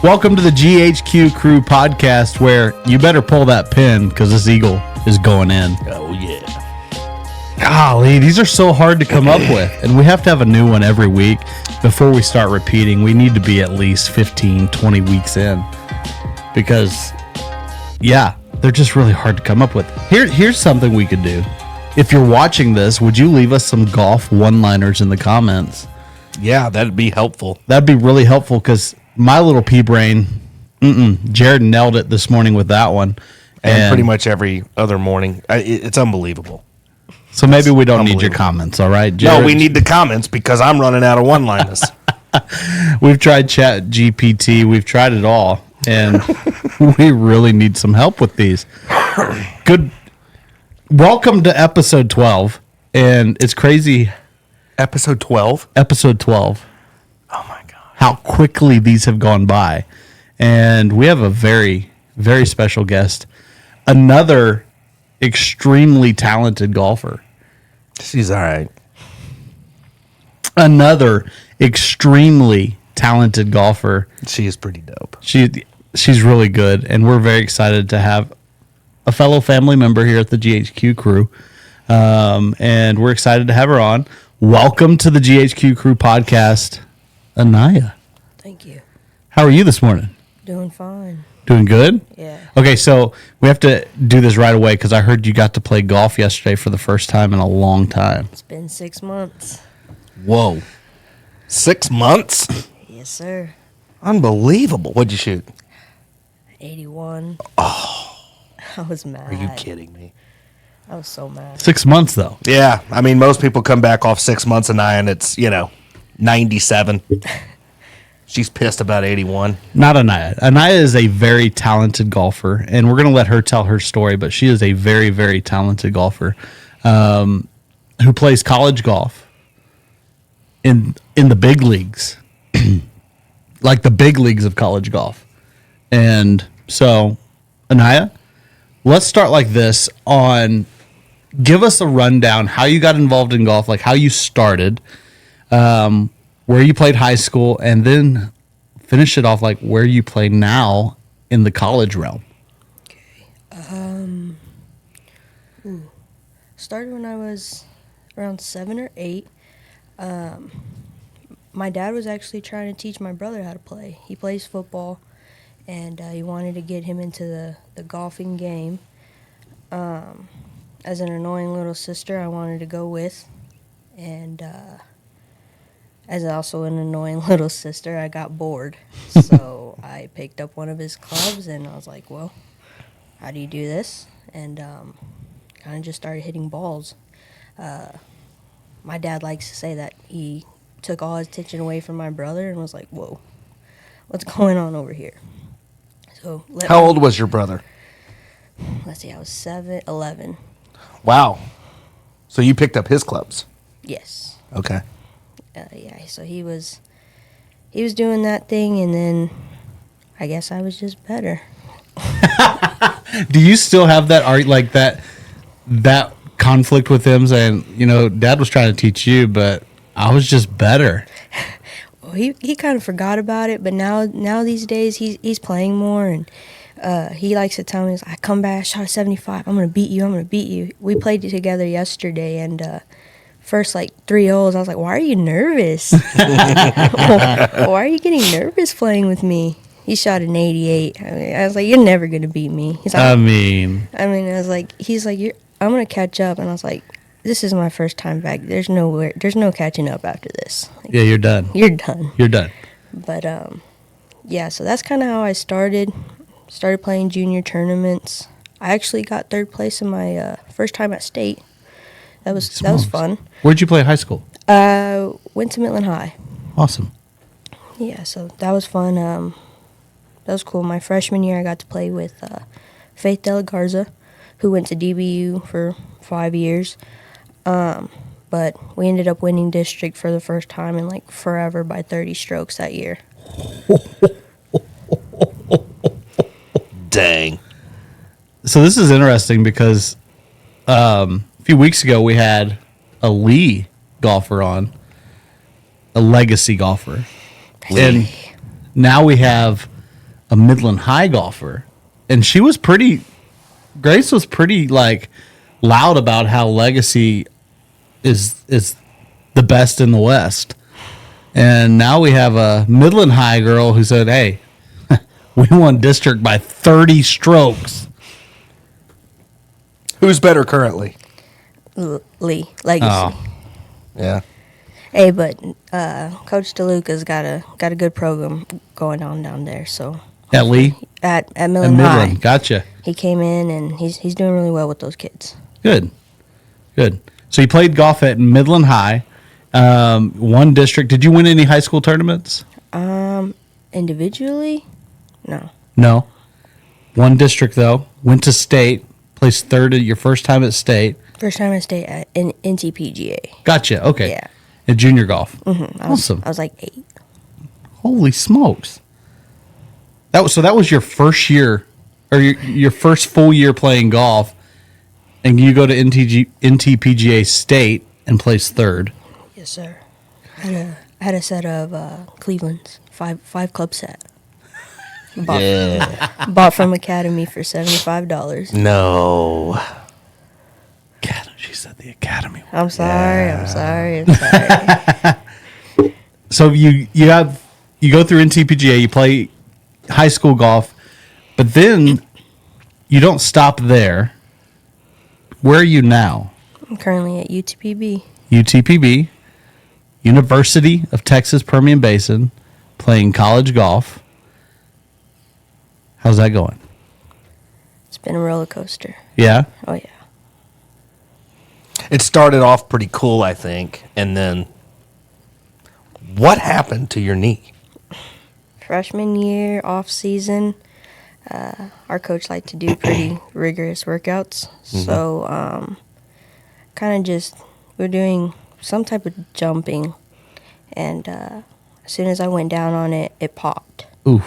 Welcome to the GHQ Crew Podcast, where you better pull that pin because this eagle is going in. Oh, yeah. Golly, these are so hard to come up with, and we have to have a new one every week before we start repeating. We need to be at least 15, 20 weeks in because, yeah, they're just really hard to come up with. Here's something we could do. If you're watching this, would you leave us some golf one-liners in the comments? Yeah, that'd be helpful. That'd be really helpful because my little pea brain, Jared nailed it this morning with that one. And pretty much every other morning. It's unbelievable. So maybe we don't need your comments, all right? Jared? No, we need the comments because I'm running out of one-liners. We've tried Chat GPT. We've tried it all. And we really need some help with these. Good. Welcome to episode 12. And it's crazy. Episode 12? Episode 12. Oh, my God. How quickly these have gone by. And we have a very, very special guest. Another extremely talented golfer. She's all right. Another extremely talented golfer. She is pretty dope. She's really good, and we're very excited to have a fellow family member here at the GHQ Crew, and we're excited to have her on. Welcome to the GHQ Crew Podcast, Anaya. Thank you. How are you this morning? Doing fine. Doing good? Yeah. Okay, so we have to do this right away because I heard you got to play golf yesterday for the first time in a long time. It's been 6 months. Whoa. 6 months? Yes, sir. Unbelievable. What'd you shoot? 81. Oh. I was mad. Are you kidding me? I was so mad. 6 months, though. Yeah. I mean, most people come back off 6 months and it's, 97. She's pissed about 81. Not Anaya. Anaya is a very talented golfer, and we're going to let her tell her story, but she is a very, very talented golfer who plays college golf in the big leagues, like the big leagues of college golf. And so, Anaya, let's start like this give us a rundown how you got involved in golf, like how you started, where you played high school, and then finish it off like where you play now in the college realm. Okay. Started when I was around 7 or 8. My dad was actually trying to teach my brother how to play. He plays football, and he wanted to get him into the golfing game. As an annoying little sister, I wanted to go with, and as also an annoying little sister, I got bored. So I picked up one of his clubs, and I was like, well, how do you do this? And kind of just started hitting balls. My dad likes to say that he took all his attention away from my brother and was like, whoa, what's going on over here? So How old was your brother? Let's see, I was 11. Wow. So you picked up his clubs? Yes. Okay. Yeah, so he was doing that thing, and then I guess I was just better. Do you still have that art, like that conflict with him saying, Dad was trying to teach you, but I was just better? Well, he kind of forgot about it, but now these days he's playing more, and he likes to tell me, I come back, I shot a 75, I'm gonna beat you. We played together yesterday, and first 3 holes, I was like, why are you nervous? Why are you getting nervous playing with me? He shot an 88. I was like, you're never going to beat me. He's like, I was like, I'm going to catch up. And I was like, this is my first time back. There's no catching up after this. Yeah, you're done. You're done. You're done. But, yeah, so that's kind of how I started playing junior tournaments. I actually got third place in my first time at state. That was fun. Where'd you play high school? Went to Midland High. Awesome. Yeah, so that was fun. That was cool. My freshman year, I got to play with Faith De La Garza, who went to DBU for 5 years. But we ended up winning district for the first time in forever by 30 strokes that year. Dang. So this is interesting because a few weeks ago we had a Lee golfer on, a legacy golfer. And now we have a Midland High golfer, and Grace was pretty like loud about how Legacy is the best in the West. And now we have a Midland High girl who said, "Hey, we won district by 30 strokes." Who's better currently? Lee Legacy. Oh. Yeah. Hey, but Coach DeLuca's got a good program going on down there. So At Lee? at At Midland High, Midland. Gotcha. he came in and he's doing really well with those kids. Good. So you played golf at Midland High, one district. Did you win any high school tournaments? Individually, no. No. One district, though. Went to state. Placed third at your first time at state. First time I stayed at in NTPGA. Gotcha. Okay. Yeah. At junior golf. Mm-hmm. Awesome. I was like 8. Holy smokes. That was your first year, or your first full year playing golf, and you go to NTPGA State and place third. Yes, sir. I had a set of Cleveland's five club set. Bought from Academy for $75. No. God, she said the Academy. I'm sorry. So you go through NTPGA, you play high school golf, but then you don't stop there. Where are you now? I'm currently at UTPB. UTPB, University of Texas Permian Basin, playing college golf. How's that going? It's been a roller coaster. Yeah? Oh, yeah. It started off pretty cool, I think. And then what happened to your knee? Freshman year, off season, our coach liked to do pretty rigorous workouts. Mm-hmm. So kind of just, we're doing some type of jumping. And as soon as I went down on it, it popped. Ooh.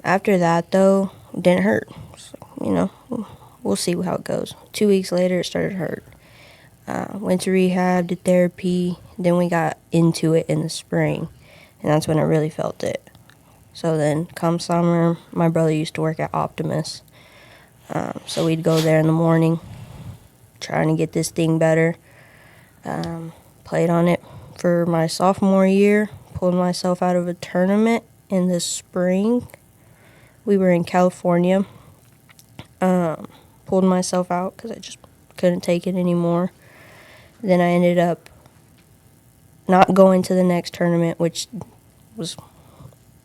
After that, though, it didn't hurt. So, we'll see how it goes. 2 weeks later, it started to hurt. Went to rehab, did therapy. Then we got into it in the spring, and that's when I really felt it. So then, come summer, my brother used to work at Optimus. So we'd go there in the morning, trying to get this thing better. Played on it for my sophomore year, pulled myself out of a tournament in the spring. We were in California. Pulled myself out because I just couldn't take it anymore. Then I ended up not going to the next tournament, which was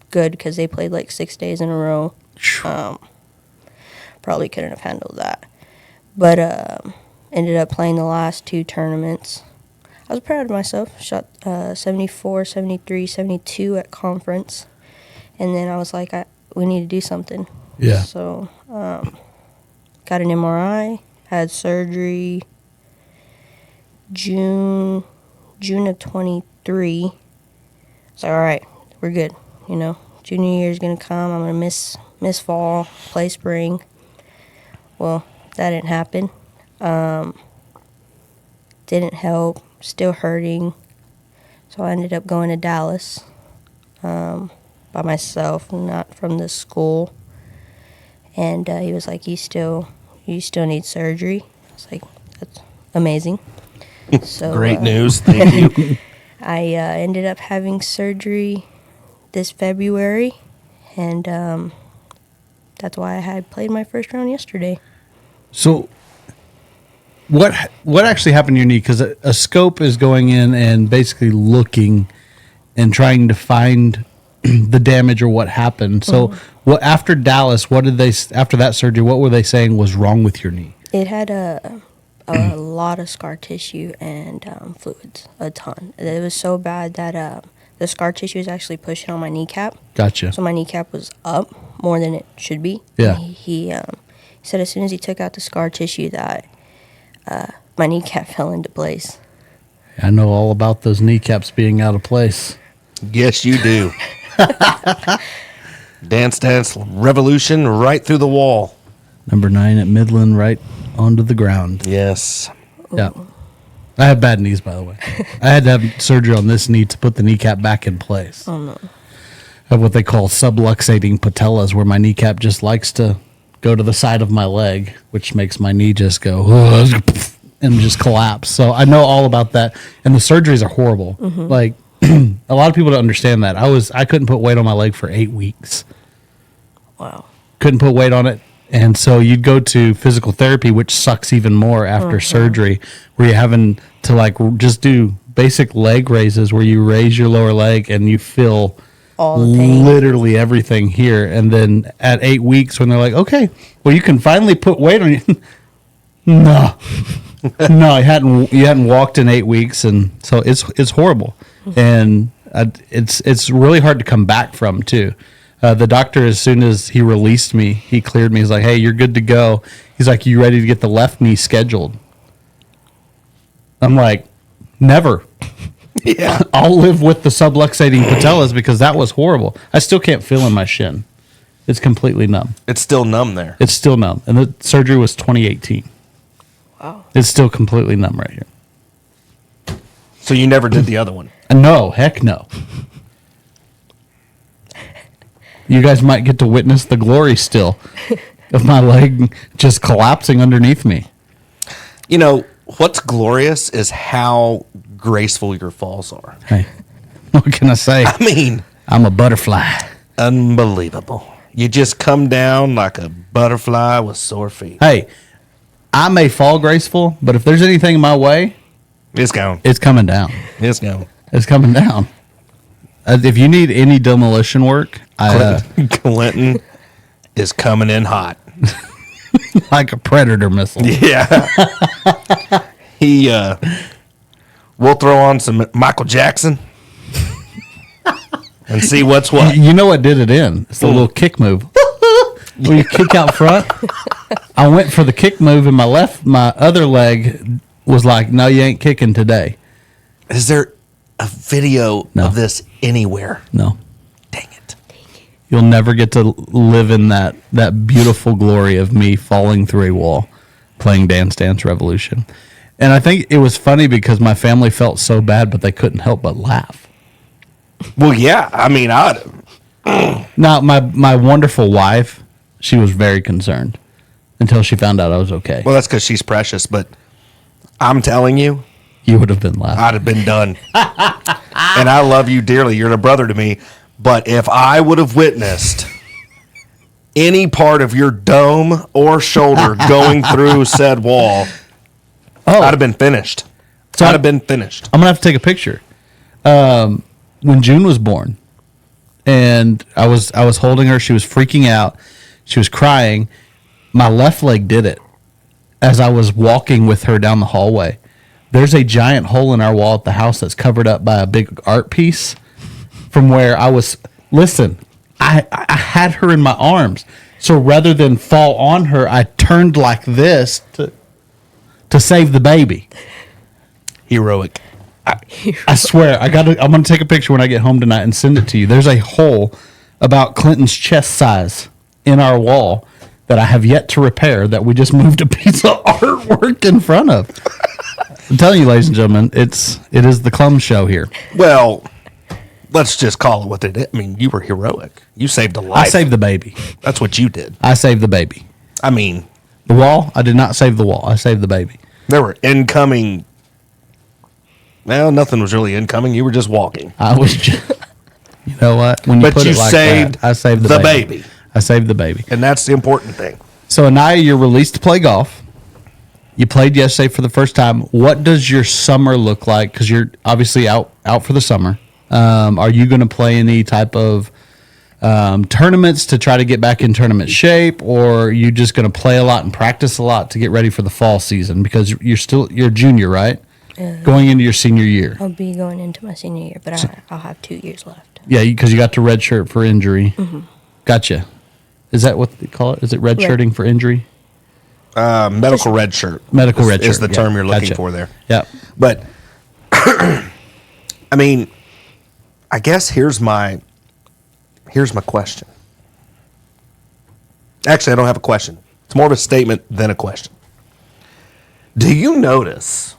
good because they played like 6 days in a row. Probably couldn't have handled that. But ended up playing the last 2 tournaments. I was proud of myself. Shot 74, 73, 72 at conference. And then I was like, we need to do something. Yeah. So got an MRI, had surgery June of 23. It's like, all right, we're good. Junior year is going to come. I'm going to miss fall, play spring. Well, that didn't happen. Didn't help. Still hurting. So I ended up going to Dallas by myself, not from the school. And he was like, you still need surgery. I was like, that's amazing. So Great news. Thank you. I ended up having surgery this February, and that's why I had played my first round yesterday. So what actually happened to your knee? Because a scope is going in and basically looking and trying to find the damage or what happened. So what after Dallas, after that surgery, what were they saying was wrong with your knee? It had a lot of scar tissue and fluids, a ton. It was so bad that the scar tissue was actually pushing on my kneecap. Gotcha. So my kneecap was up more than it should be. Yeah. He said as soon as he took out the scar tissue that my kneecap fell into place. I know all about those kneecaps being out of place. Yes, you do. Dance revolution right through the wall. Number 9 at Midland, right onto the ground. Yes. Yeah. I have bad knees, by the way. I had to have surgery on this knee to put the kneecap back in place. Oh, no. have what they call subluxating patellas, where my kneecap just likes to go to the side of my leg, which makes my knee just go and just collapse. So I know all about that. And the surgeries are horrible. Like a lot of people don't understand that. I couldn't put weight on my leg for 8 weeks. Wow. Couldn't put weight on it. And so you'd go to physical therapy, which sucks even more after surgery, where you're having to like just do basic leg raises where you raise your lower leg and you feel All the pain. literally everything here. And then at 8 weeks, when they're like, okay, well, you can finally put weight on you. No, no, you hadn't walked in 8 weeks. And so it's horrible. And it's really hard to come back from too. The doctor, as soon as he released me, he cleared me. He's like, hey, you're good to go. He's like, you ready to get the left knee scheduled? I'm like, never. Yeah. I'll live with the subluxating patellas because that was horrible. I still can't feel in my shin. It's completely numb. It's still numb there. It's still numb. And the surgery was 2018. Wow. It's still completely numb right here. So you never did the other one? No, heck no. You guys might get to witness the glory still of my leg just collapsing underneath me. You know, what's glorious is how graceful your falls are. Hey, what can I say? I mean, I'm a butterfly. unbelievable. You just come down like a butterfly with sore feet. Hey, I may fall graceful, but if there's anything in my way, It's gone. it's coming down. It's gone. It's coming down. If you need any demolition work, Clinton is coming in hot. like a predator missile. Yeah. We'll throw on some Michael Jackson and see what's what. You know what did it in? It's the little kick move. Where you kick out front. I went for the kick move, and my other leg was like, no, you ain't kicking today. Is there a video No. of this anywhere? No. Dang it. You'll never get to live in that beautiful glory of me falling through a wall playing Dance Dance Revolution. And I think it was funny because my family felt so bad, but they couldn't help but laugh. Well, yeah. I mean, Now, my wonderful wife, she was very concerned until she found out I was okay. well, that's because she's precious, but I'm telling you, You would have been laughing. I'd have been done. And I love you dearly. You're a brother to me. But if I would have witnessed any part of your dome or shoulder going through said wall, I'd have been finished. So I'd have been finished. I'm going to have to take a picture. When June was born, and I was holding her, she was freaking out. She was crying. My left leg did it as I was walking with her down the hallway. There's a giant hole in our wall at the house that's covered up by a big art piece from where I was. Listen, I had her in my arms. So rather than fall on her, I turned like this to save the baby. Heroic. I swear, I'm going to take a picture when I get home tonight and send it to you. There's a hole about Clinton's chest size in our wall that I have yet to repair that we just moved a piece of artwork in front of. I'm telling you, ladies and gentlemen, it is the Clum Show here. Well, let's just call it what it is. I mean, you were heroic. You saved a life. I saved the baby. That's what you did. I saved the baby. I mean, The wall, I did not save the wall. I saved the baby. there were incoming. Well, nothing was really incoming. You were just walking. I was just, you know what? When But put you it like saved that, I saved the baby. I saved the baby. And that's the important thing. So, Anaya, you're released to play golf. You played yesterday for the first time. What does your summer look like? Because you're obviously out for the summer. Are you going to play any type of tournaments to try to get back in tournament shape, or are you just going to play a lot and practice a lot to get ready for the fall season? Because you're a junior, right? Going into your senior year. I'll be going into my senior year, but I'll have 2 years left. Yeah, because you got the red shirt for injury. Gotcha. Is that what they call it? Is it red shirting for injury? Medical red shirt. Medical red is shirt. the term you're looking Gotcha. for there. Yeah. But I mean, I guess here's my question. Actually, I don't have a question. It's more of a statement than a question. Do you notice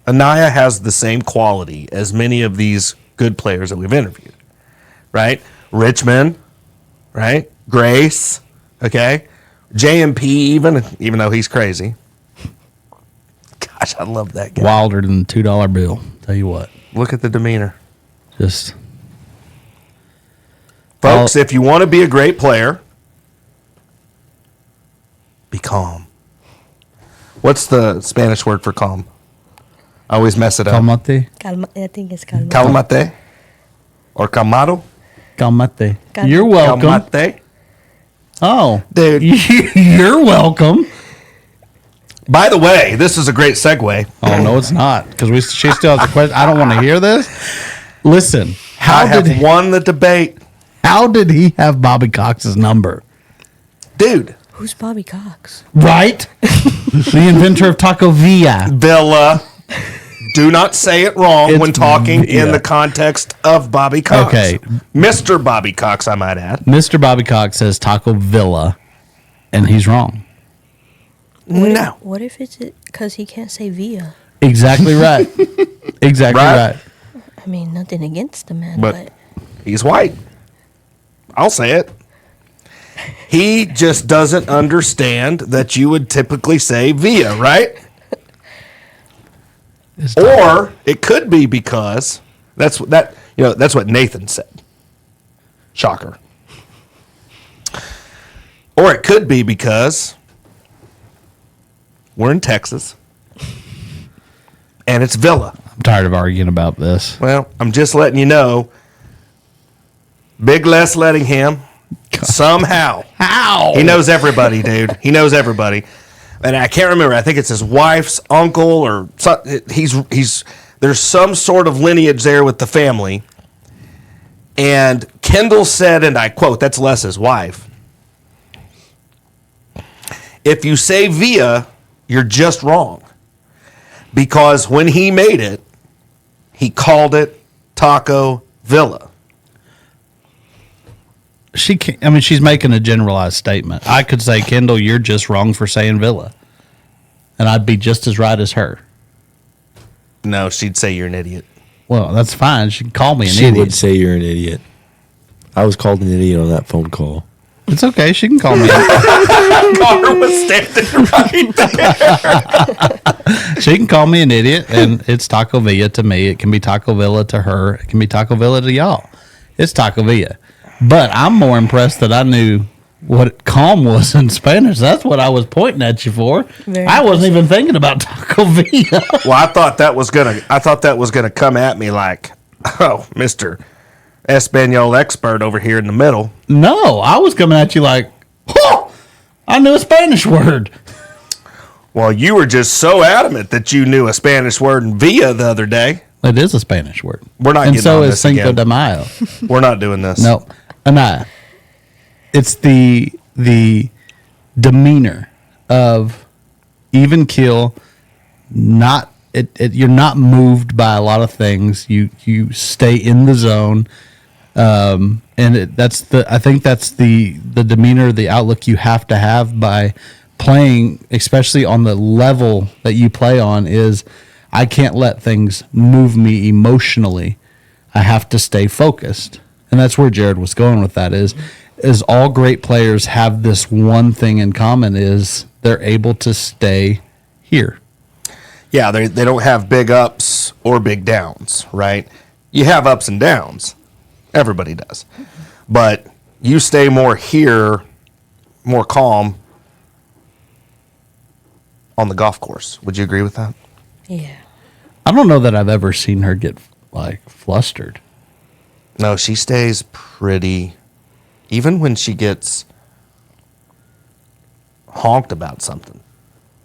Anaya has the same quality as many of these good players that we've interviewed, right? Richmond, right? Grace, okay? JMP even though he's crazy. Gosh, I love that guy. Wilder than the $2 bill. Tell you what. Look at the demeanor. Just. Folks, if you want to be a great player, be calm. What's the Spanish word for calm? I always mess it up. Calmate. I think it's calmate. Calmate? Or calmado? Calmate. Calmate. You're welcome. Calmate? Oh. Dude. You're welcome. By the way, this is a great segue. Oh, no, it's not. Because she still has a question. I don't want to hear this. Listen. I have won the debate. How did he have Bobby Cox's number? Dude. Who's Bobby Cox? Right? The inventor of Taco Villa. Villa. Do not say it wrong It's when talking Villa. in the context of Bobby Cox. Okay. Mr. Bobby Cox, I might add. Mr. Bobby Cox says Taco Villa, and he's wrong. No. What if it's because he can't say Villa? Exactly right. Exactly Right? right. I mean, nothing against the man, But he's white. I'll say it. He just doesn't understand that you would typically say via, right? Or it could be because that's what Nathan said. Shocker. Or it could be because we're in Texas and it's Villa. I'm tired of arguing about this. Well, I'm just letting you know. Big Les Lettingham, somehow. How? He knows everybody, dude. He knows everybody. And I can't remember. I think it's his wife's uncle or he's there's some sort of lineage there with the family. And Kendall said, and I quote, that's Les's wife. If you say via, you're just wrong. Because when he made it, he called it Taco Villa. She can't, I mean, she's making a generalized statement. I could say, Kendall, you're just wrong for saying Villa. And I'd be just as right as her. No, she'd say you're an idiot. Well, that's fine. She can call me an She idiot. would say you're an idiot. I was called an idiot on that phone call. It's okay. She can call me. Connor was standing right there. She can call me an idiot, and it's Taco Villa to me. It can be Taco Villa to her. It can be Taco Villa to y'all. It's Taco Villa. But I'm more impressed that I knew what calm was in Spanish. That's what I was pointing at you for. Very I wasn't even thinking about Taco Villa. Well, I thought that was gonna come at me like, oh, Mr. Espanol expert over here in the middle. No, I was coming at you like, oh, I knew a Spanish word. Well, you were just so adamant that you knew a Spanish word in via the other day. It is a Spanish word. We're not and getting so on is this Cinco again. de Mayo. We're not doing this. No, Anaya. It's the demeanor of even keel. Not you're not moved by a lot of things. You stay in the zone, and I think that's the demeanor, the outlook you have to have by playing, especially on the level that you play on. Is I can't let things move me emotionally. I have to stay focused. And that's where Jared was going with that is all great players have this one thing in common is they're able to stay here. Yeah, they don't have big ups or big downs, right? You have ups and downs. Everybody does. But you stay more here, more calm on the golf course. Would you agree with that? Yeah. I don't know that I've ever seen her get like flustered. No, she stays pretty, even when she gets honked about something.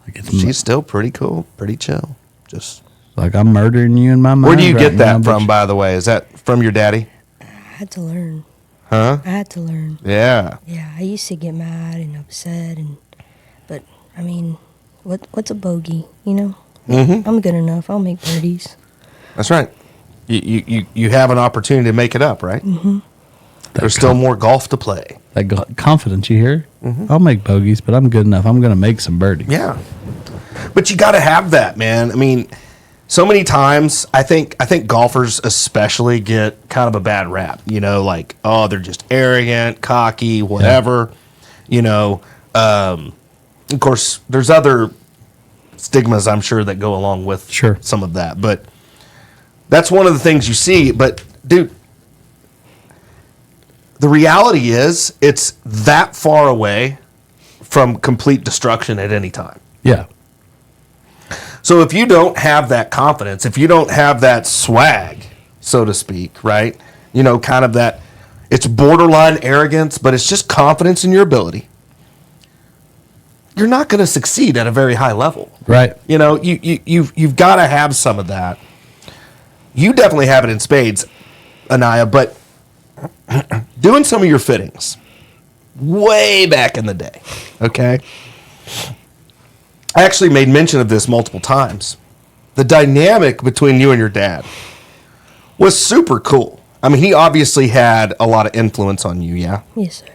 Like She's still pretty cool, pretty chill. Just like I'm murdering you in my mind. where do you right get that now, from, bitch. by the way? Is that from your daddy? I had to learn. Huh? I had to learn. Yeah. Yeah, I used to get mad and upset, but I mean, what's a bogey? You know, I'm good enough. I'll make birdies. That's right. You have an opportunity to make it up, right? Mm-hmm. There's still more golf to play. That confidence, you hear? Mm-hmm. I'll make bogeys, but I'm good enough. I'm going to make some birdies. Yeah. But you got to have that, man. I mean, so many times I think golfers especially get kind of a bad rap, like, oh, they're just arrogant, cocky, whatever. Of course there's other stigmas I'm sure that go along with some of that, but that's one of the things you see. But dude, the reality is it's that far away from complete destruction at any time. Yeah. So if you don't have that confidence, if you don't have that swag, so to speak, right? Kind of that, it's borderline arrogance, but it's just confidence in your ability. You're not going to succeed at a very high level. Right. You've got to have some of that. You definitely have it in spades, Anaya, but doing some of your fittings way back in the day, okay? I actually made mention of this multiple times. The dynamic between you and your dad was super cool. I mean, he obviously had a lot of influence on you, yeah? Yes, sir.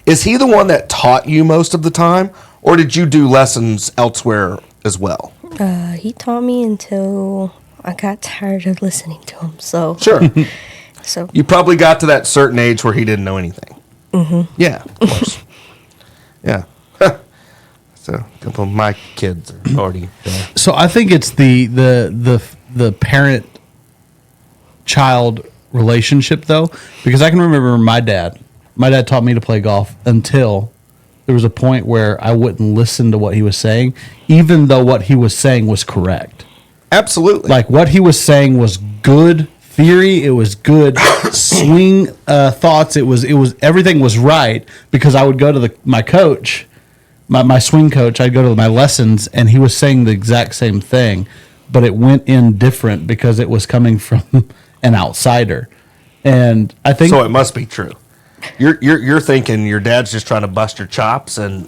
Is he the one that taught you most of the time, or did you do lessons elsewhere as well? He taught me until I got tired of listening to him. So Sure. So You probably got to that certain age where he didn't know anything. Mm-hmm. Yeah, of course. Yeah. So a couple of my kids are already there. So I think it's the parent child relationship though, because I can remember my dad taught me to play golf until there was a point where I wouldn't listen to what he was saying, even though what he was saying was correct. Absolutely. Like what he was saying was good theory. It was good swing thoughts. It was everything was right, because I would go to my coach, my swing coach. I'd go to my lessons, and he was saying the exact same thing, but it went in different because it was coming from an outsider. And I think so. It must be true. You're thinking your dad's just trying to bust your chops, and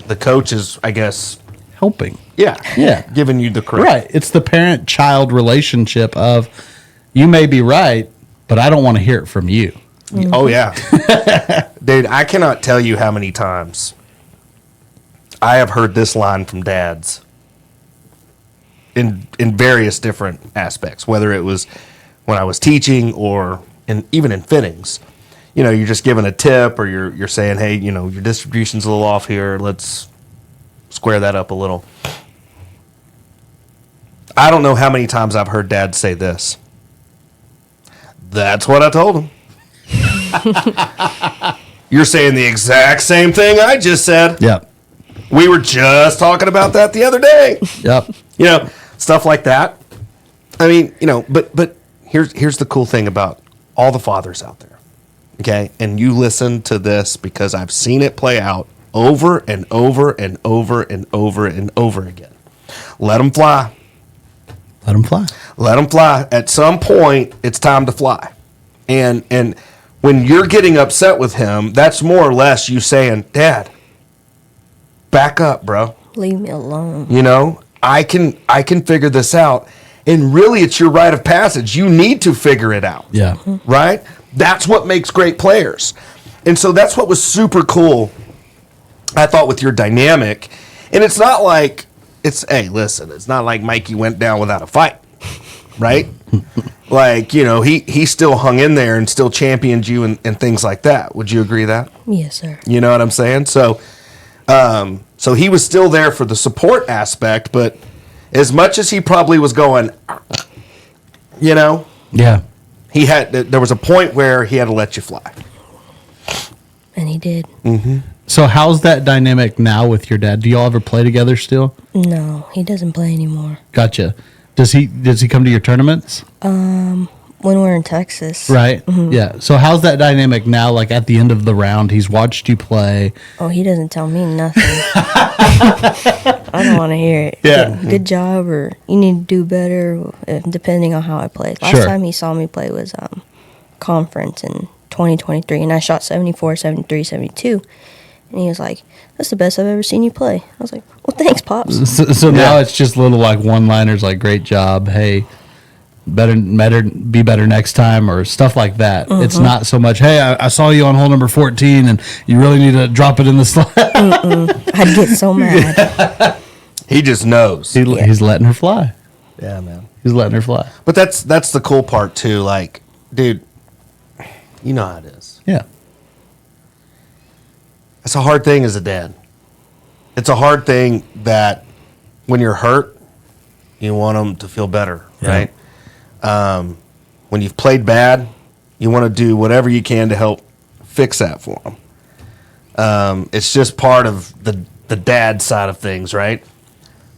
the coach is, I guess, helping. Yeah, giving you the credit. Right. It's the parent-child relationship of, you may be right, but I don't want to hear it from you. Mm-hmm. Oh, yeah. Dude, I cannot tell you how many times I have heard this line from dads in various different aspects, whether it was when I was teaching or even in fittings. You're just giving a tip, or you're saying, hey, your distribution's a little off here. Let's square that up a little. I don't know how many times I've heard dads say this. That's what I told him. You're saying the exact same thing I just said. Yep. We were just talking about that the other day. Yep. Stuff like that. I mean, but here's the cool thing about all the fathers out there. Okay? And you listen to this because I've seen it play out over and over and over and over and over again. Let them fly. Let them fly. Let them fly. At some point, it's time to fly. And when you're getting upset with him, that's more or less you saying, Dad, back up, bro. Leave me alone. I can figure this out. And really, it's your rite of passage. You need to figure it out. Yeah. Right? That's what makes great players. And so that's what was super cool, I thought, with your dynamic. And it's not like, hey, listen, it's not like Mikey went down without a fight. Right? Like, he still hung in there and still championed you and things like that. Would you agree with that? Yes, sir. You know what I'm saying? So he was still there for the support aspect, but as much as he probably was going, Yeah. there was a point where he had to let you fly. And he did. Mm-hmm. So how's that dynamic now with your dad? Do y'all ever play together still? No, he doesn't play anymore. Gotcha. Does he come to your tournaments? When we're in Texas. Right. Mm-hmm. Yeah. So how's that dynamic now? Like at the end of the round, he's watched you play. Oh, he doesn't tell me nothing. I don't want to hear it. Yeah. Good job, or you need to do better, depending on how I play. Last time he saw me play was conference in 2023, and I shot 74, 73, 72. And he was like, that's the best I've ever seen you play. I was like, well, thanks, Pops. So now it's just little like one-liners like, great job, hey, better, be better next time, or stuff like that. Mm-hmm. It's not so much, hey, I saw you on hole number 14, and you really need to drop it in the slot. I'd get so mad. He just knows. He's letting her fly. Yeah, man. He's letting her fly. But that's the cool part too. Like, dude, you know how it is. Yeah. It's a hard thing as a dad. It's a hard thing that when you're hurt, you want them to feel better, Yeah. right? When you've played bad, you want to do whatever you can to help fix that for them. It's just part of the dad side of things, right?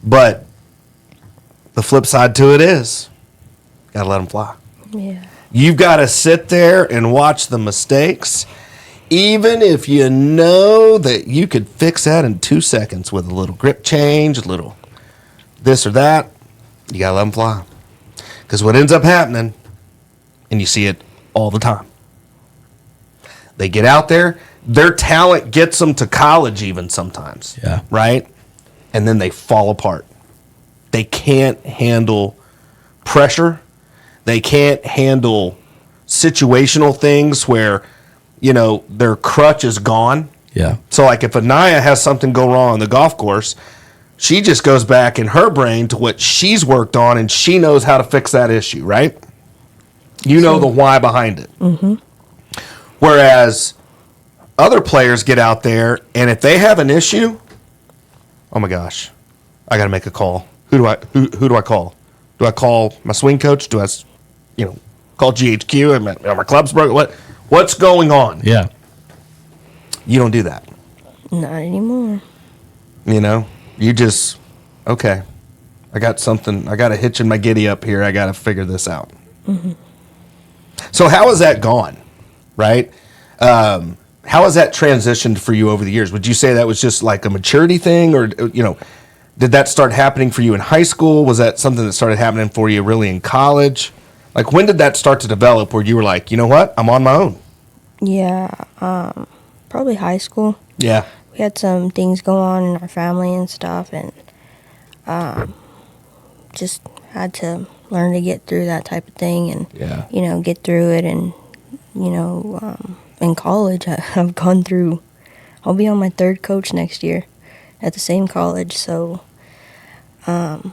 But the flip side to it is, got to let them fly. Yeah. You've got to sit there and watch the mistakes, even if you know that you could fix that in 2 seconds with a little grip change, a little this or that. You got to let them fly. Because what ends up happening, and you see it all the time, they get out there, their talent gets them to college even sometimes. Yeah. Right? And then they fall apart. They can't handle pressure. They can't handle situational things where, you know, their crutch is gone. Yeah. So, like, if Anaya has something go wrong on the golf course, she just goes back in her brain to what she's worked on, and she knows how to fix that issue, right? You know the why behind it. Mm-hmm. Whereas other players get out there, and if they have an issue, oh my gosh, I got to make a call. Who do I call? Do I call my swing coach? Do I, call GHQ? Are my clubs broken? What's going on? Yeah. You don't do that. Not anymore. You know, you just, okay, I got something, I got a hitch in my giddy up here. I got to figure this out. Mm-hmm. So how has that gone, right? How has that transitioned for you over the years? Would you say that was just like a maturity thing, or, did that start happening for you in high school? Was that something that started happening for you really in college? Like, when did that start to develop where you were like, you know what, I'm on my own? Yeah, probably high school. Yeah. We had some things go on in our family and stuff, and just had to learn to get through that type of thing, and Yeah. get through it. And in college, I've gone through. I'll be on my third coach next year at the same college, so you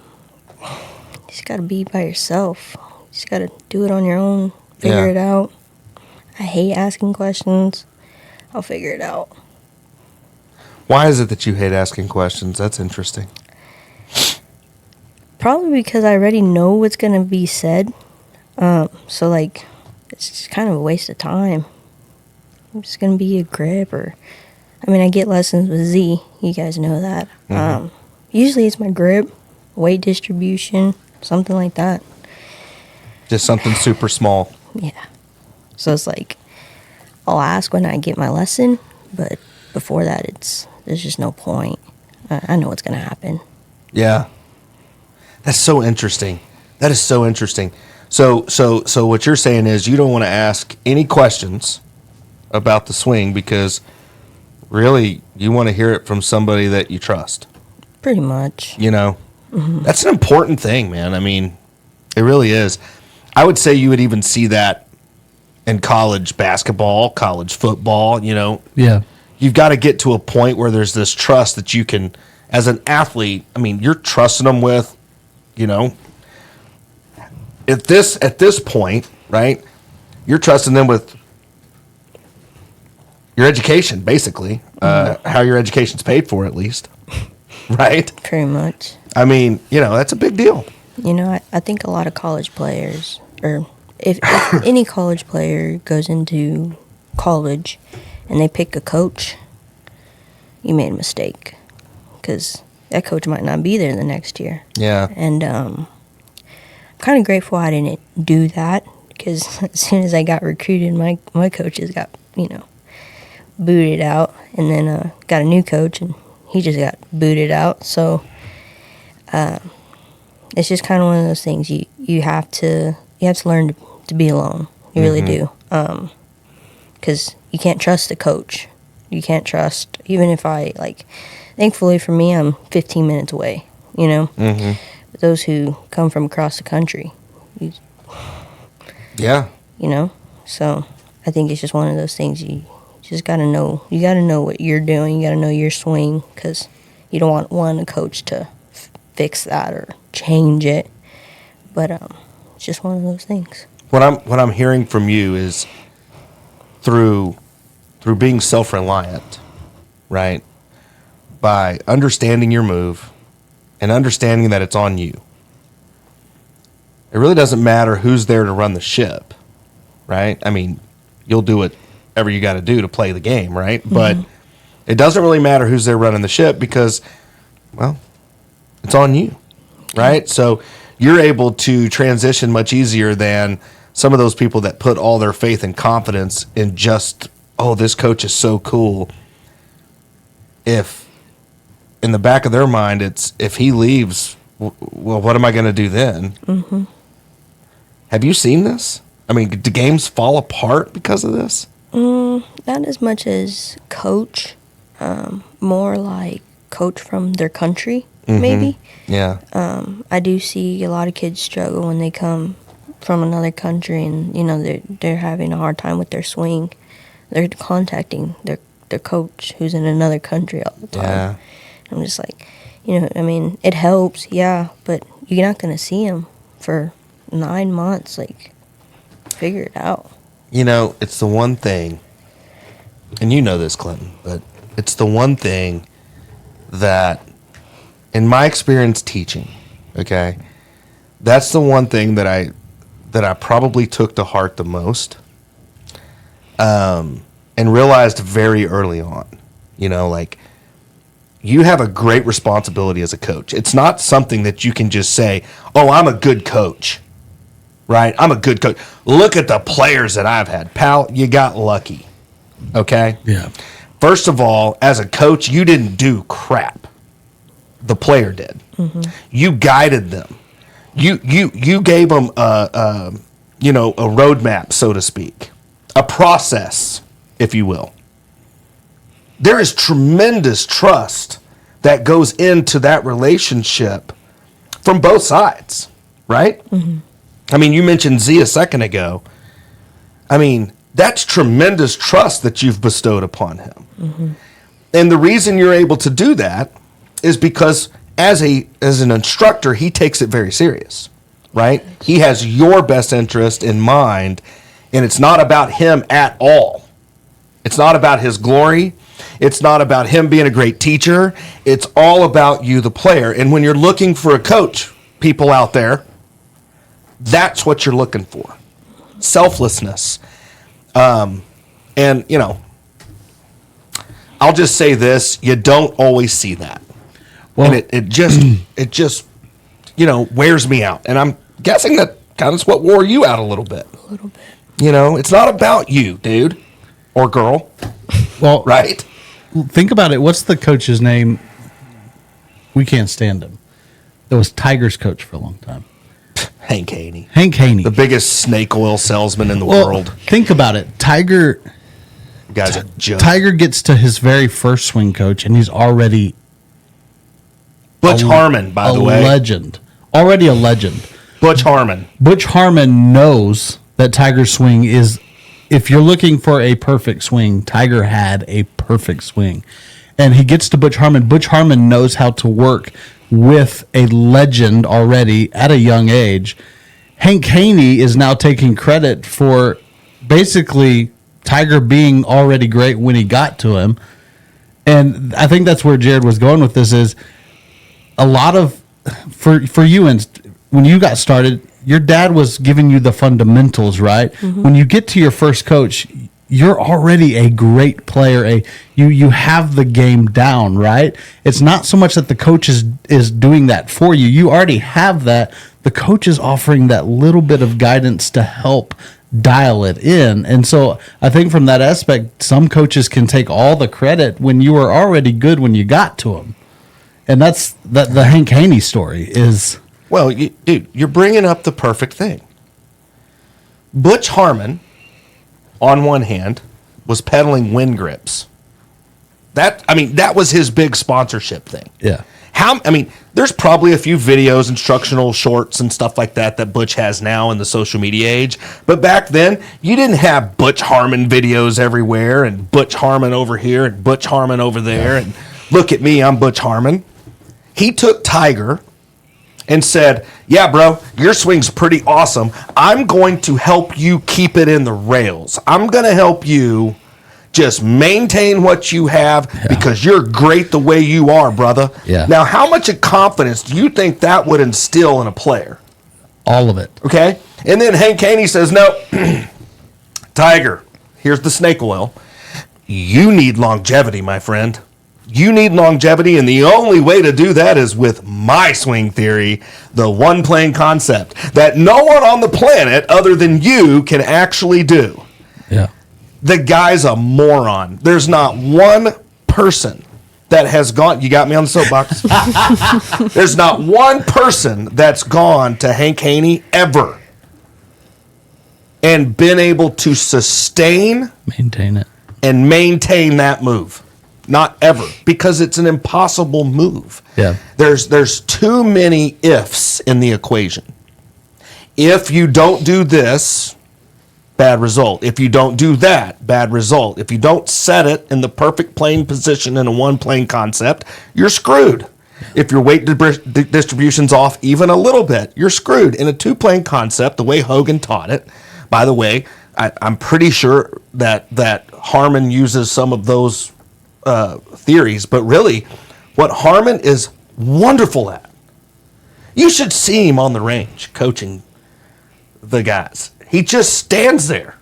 just gotta be by yourself. You just gotta do it on your own. Figure Yeah. it out. I hate asking questions. I'll figure it out. Why is it that you hate asking questions? That's interesting. Probably because I already know what's going to be said. So, like, it's just kind of a waste of time. It's just going to be a grip I get lessons with Z. You guys know that. Mm-hmm. Usually it's my grip, weight distribution, something like that. Just something super small. Yeah. So it's like, I'll ask when I get my lesson, but before that, there's just no point. I know what's going to happen. Yeah. That's so interesting. That is so interesting. So what you're saying is you don't want to ask any questions about the swing because really you want to hear it from somebody that you trust. Pretty much. Mm-hmm. That's an important thing, man. It really is. I would say you would even see that in college basketball, college football, Yeah. You've got to get to a point where there's this trust that you can, as an athlete, you're trusting them with, at this point, right? You're trusting them with your education, basically, how your education's paid for, at least, right? Pretty much. That's a big deal. I think a lot of college players, or if any college player goes into college and they pick a coach, you made a mistake because that coach might not be there the next year. Yeah. And I'm kind of grateful I didn't do that because as soon as I got recruited, my coaches got, booted out, and then got a new coach and he just got booted out. So it's just kind of one of those things you have to learn to be alone. You really do. Because you can't trust the coach. You can't trust, even if thankfully for me, I'm 15 minutes away, Mm-hmm. But those who come from across the country, Yeah. So I think it's just one of those things you just got to know. You got to know what you're doing. You got to know your swing because you don't want a coach to fix that or change it. But it's just one of those things. What I'm hearing from you is through being self-reliant, right? By understanding your move and understanding that it's on you. It really doesn't matter who's there to run the ship, right? I mean, you'll do whatever you got to do to play the game, right? Mm-hmm. But it doesn't really matter who's there running the ship because, well, it's on you, right? So you're able to transition much easier than some of those people that put all their faith and confidence in just, oh, this coach is so cool. If in the back of their mind, it's if he leaves, well, what am I going to do then? Mm-hmm. Have you seen this? I mean, do games fall apart because of this? Not as much as coach, more like coach from their country, maybe. Yeah. I do see a lot of kids struggle when they come from another country and, you know, they're having a hard time with their swing. They're contacting their coach who's in another country all the time. Yeah. I'm just like, you know, I mean, it helps, yeah, but you're not going to see him for 9 months. Like, figure it out. You know, it's the one thing, and you know this, Clinton, but it's the one thing that, in my experience teaching, okay, that's the one thing that I probably took to heart the most, and realized very early on, you know, like, you have a great responsibility as a coach. It's not something that you can just say, oh, I'm a good coach, right? I'm a good coach. Look at the players that I've had. Pal, you got lucky, okay? Yeah. First of all, as a coach, you didn't do crap. The player did. Mm-hmm. You guided them. You gave them a roadmap, so to speak, a process, if you will. There is tremendous trust that goes into that relationship from both sides, right? Mm-hmm. I mean, you mentioned Z a second ago. I mean, that's tremendous trust that you've bestowed upon him. Mm-hmm. And the reason you're able to do that is because as an instructor, he takes it very serious, right? He has your best interest in mind, and it's not about him at all. It's not about his glory. It's not about him being a great teacher. It's all about you, the player. And when you're looking for a coach, people out there, that's what you're looking for. Selflessness. And, you know, I'll just say this, you don't always see that. Well, and it just, you know, wears me out. And I'm guessing that kind of is what wore you out a little bit. A little bit. You know, it's not about you, dude or girl. Well, right? Think about it. What's the coach's name? We can't stand him. That was Tiger's coach for a long time. Hank Haney. Hank Haney. The biggest snake oil salesman in the world. Think about it. Tiger. Guy's a joke. Tiger gets to his very first swing coach, and he's already Butch Harmon, by the way. A legend. Already a legend. Butch Harmon. Butch Harmon knows that Tiger's swing is, if you're looking for a perfect swing, Tiger had a perfect swing. And he gets to Butch Harmon. Butch Harmon knows how to work with a legend already at a young age. Hank Haney is now taking credit for basically Tiger being already great when he got to him. And I think that's where Jared was going with this is a lot of, for you, and when you got started, your dad was giving you the fundamentals, right? Mm-hmm. When you get to your first coach, you're already a great player. You have the game down, right? It's not so much that the coach is doing that for you. You already have that. The coach is offering that little bit of guidance to help dial it in. And so I think from that aspect, some coaches can take all the credit when you were already good when you got to them. And that's the Hank Haney story is... Well, dude, you're bringing up the perfect thing. Butch Harmon, on one hand, was peddling wind grips. That was his big sponsorship thing. Yeah. There's probably a few videos, instructional shorts and stuff like that Butch has now in the social media age. But back then, you didn't have Butch Harmon videos everywhere and Butch Harmon over here and Butch Harmon over there. And look at me, I'm Butch Harmon. He took Tiger and said, yeah, bro, your swing's pretty awesome. I'm going to help you keep it in the rails. I'm going to help you just maintain what you have because you're great the way you are, brother. Yeah. Now, how much of confidence do you think that would instill in a player? All of it. Okay? And then Hank Haney says, no, Tiger, here's the snake oil. You need longevity, my friend. You need longevity, and the only way to do that is with my swing theory, the one-plane concept that no one on the planet other than you can actually do. Yeah. The guy's a moron. There's not one person that has gone. You got me on the soapbox. There's not one person that's gone to Hank Haney ever and been able to sustain Maintain it. and maintain that move. Not ever, because it's an impossible move. Yeah. There's too many ifs in the equation. If you don't do this, bad result. If you don't do that, bad result. If you don't set it in the perfect plane position in a one-plane concept, you're screwed. If your weight distribution's off even a little bit, you're screwed. In a two-plane concept, the way Hogan taught it, by the way, I'm pretty sure that Harmon uses some of those theories, but really, what Harmon is wonderful at, you should see him on the range coaching the guys. He just stands there.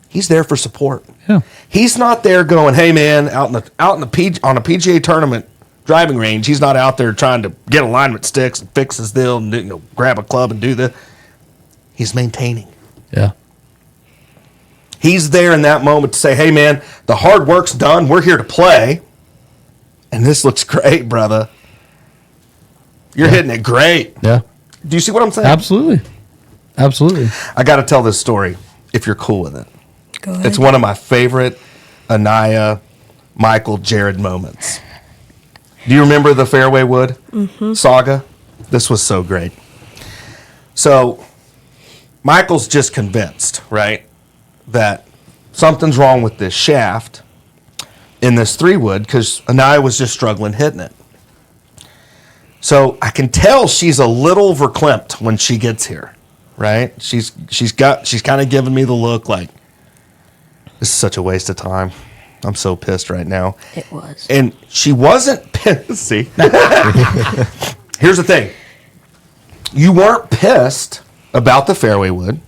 He's there for support. Yeah. He's not there going, "Hey man, on a PGA tournament driving range." He's not out there trying to get alignment sticks and fix his deal and grab a club and do the. He's maintaining. Yeah. He's there in that moment to say, "Hey man, the hard work's done. We're here to play, and this looks great, brother. You're hitting it great." Yeah. Do you see what I'm saying? Absolutely. Absolutely. I got to tell this story if you're cool with it. Go ahead. It's one of my favorite Anaya, Michael, Jared moments. Do you remember the Fairway Wood saga? This was so great. So, Michael's just convinced, right, that something's wrong with this shaft in this 3-wood because Anaya was just struggling hitting it. So, I can tell she's a little verklempt when she gets here. Right? She's kind of giving me the look like, this is such a waste of time. I'm so pissed right now. It was. And she wasn't pissed. See? Here's the thing. You weren't pissed about the fairway wood.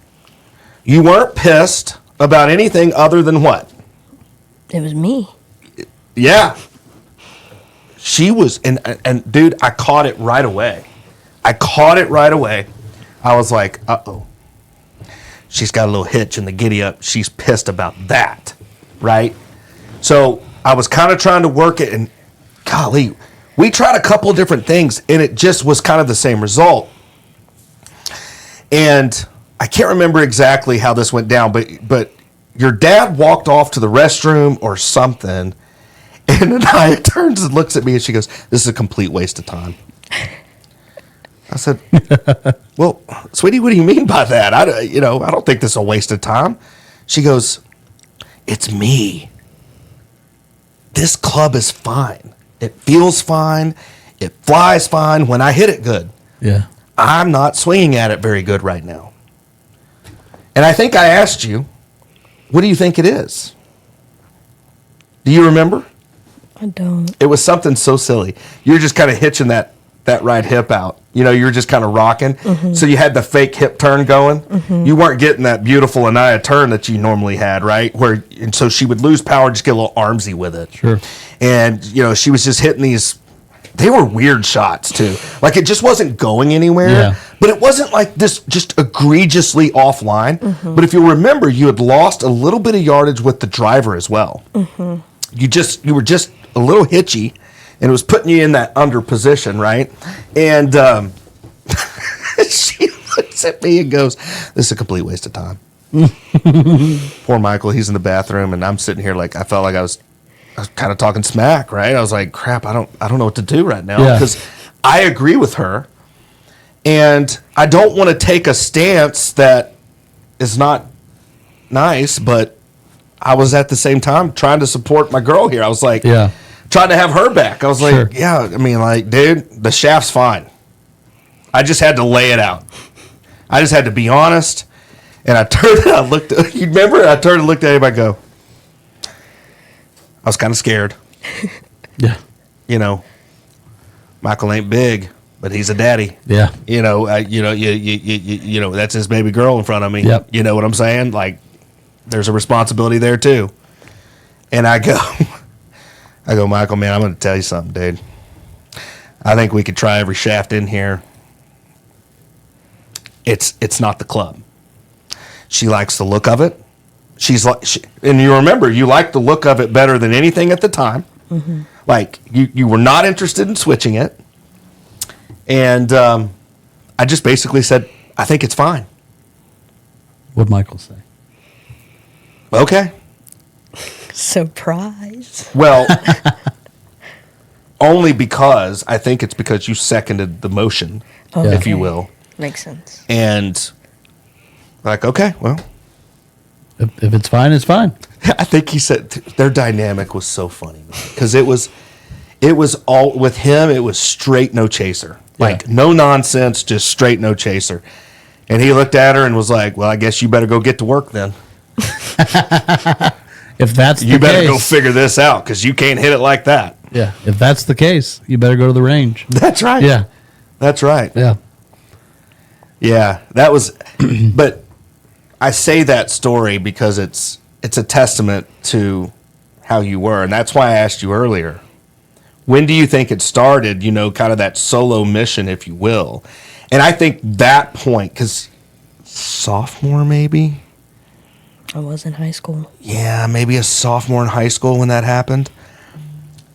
You weren't pissed about anything other than what? It was me. Yeah. She was, and dude, I caught it right away. I was like, uh-oh. She's got a little hitch in the giddy up. She's pissed about that, right? So I was kind of trying to work it, and golly, we tried a couple different things, and it just was kind of the same result. And I can't remember exactly how this went down, but your dad walked off to the restroom or something, and Anaya turns and looks at me, and she goes, "This is a complete waste of time." I said, "Well, sweetie, what do you mean by that? I don't think this is a waste of time." She goes, "It's me. This club is fine. It feels fine. It flies fine when I hit it good. Yeah. I'm not swinging at it very good right now." And I think I asked you, what do you think it is? Do you remember? I don't. It was something so silly. You were just kind of hitching that right hip out. You were just kind of rocking. Mm-hmm. So you had the fake hip turn going. Mm-hmm. You weren't getting that beautiful Anaya turn that you normally had, right? And so she would lose power, just get a little armsy with it. Sure. And, she was just hitting these, they were weird shots too. Like it just wasn't going anywhere. Yeah. But it wasn't like this just egregiously offline. Mm-hmm. But if you remember, you had lost a little bit of yardage with the driver as well. Mm-hmm. You were just a little hitchy. And it was putting you in that under position, right? And she looks at me and goes, "This is a complete waste of time." Poor Michael, he's in the bathroom, and I'm sitting here like I felt like I was kind of talking smack, right? I was like, "Crap, I don't know what to do right now," because I agree with her, and I don't want to take a stance that is not nice, but I was at the same time trying to support my girl here. I was like, trying to have her back. I was like, Sure. yeah, I mean, like, dude, the shaft's fine. I just had to lay it out. I just had to be honest. And I turned and I looked at, you remember? I turned and looked at him. I go, I was kind of scared. Yeah. You know, Michael ain't big, but he's a daddy. Yeah. You know, you know, that's his baby girl in front of me. Yep. You know what I'm saying? Like, there's a responsibility there too. And I go, Michael, man, I'm going to tell you something, dude. I think we could try every shaft in here. It's not the club. She likes the look of it. She's like, and you remember, you liked the look of it better than anything at the time. Mm-hmm. Like, you were not interested in switching it. And I just basically said, I think it's fine. What'd Michael say? Okay. Surprise. Well, only because I think it's because you seconded the motion, if you will. Makes sense. And like, okay, well. If it's fine, it's fine. I think he said their dynamic was so funny because it was all with him. It was straight no chaser, like no nonsense, just straight no chaser. And he looked at her and was like, "Well, I guess you better go get to work then. If that's You better go figure this out because you can't hit it like that." Yeah. If that's the case, you better go to the range. That's right. Yeah. That's right. Yeah. Yeah, that was. But I say that story because it's a testament to how you were, and that's why I asked you earlier. When do you think it started? You know, kind of that solo mission, if you will. And I think that point, because sophomore maybe. I was in high school. Yeah, maybe a sophomore in high school when that happened.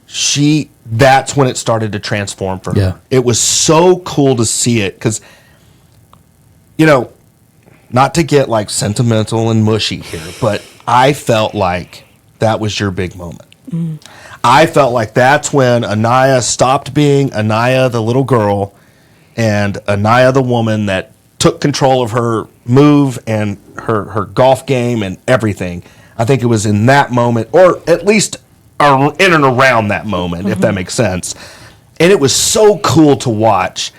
That's when it started to transform for her. Yeah. It was so cool to see it because, you know, not to get like sentimental and mushy here, but I felt like that was your big moment. Mm. I felt like that's when Anaya stopped being Anaya, the little girl, and Anaya, the woman that took control of her move and her golf game and everything. I think it was in that moment, or at least in and around that moment, if that makes sense. And it was so cool to watch.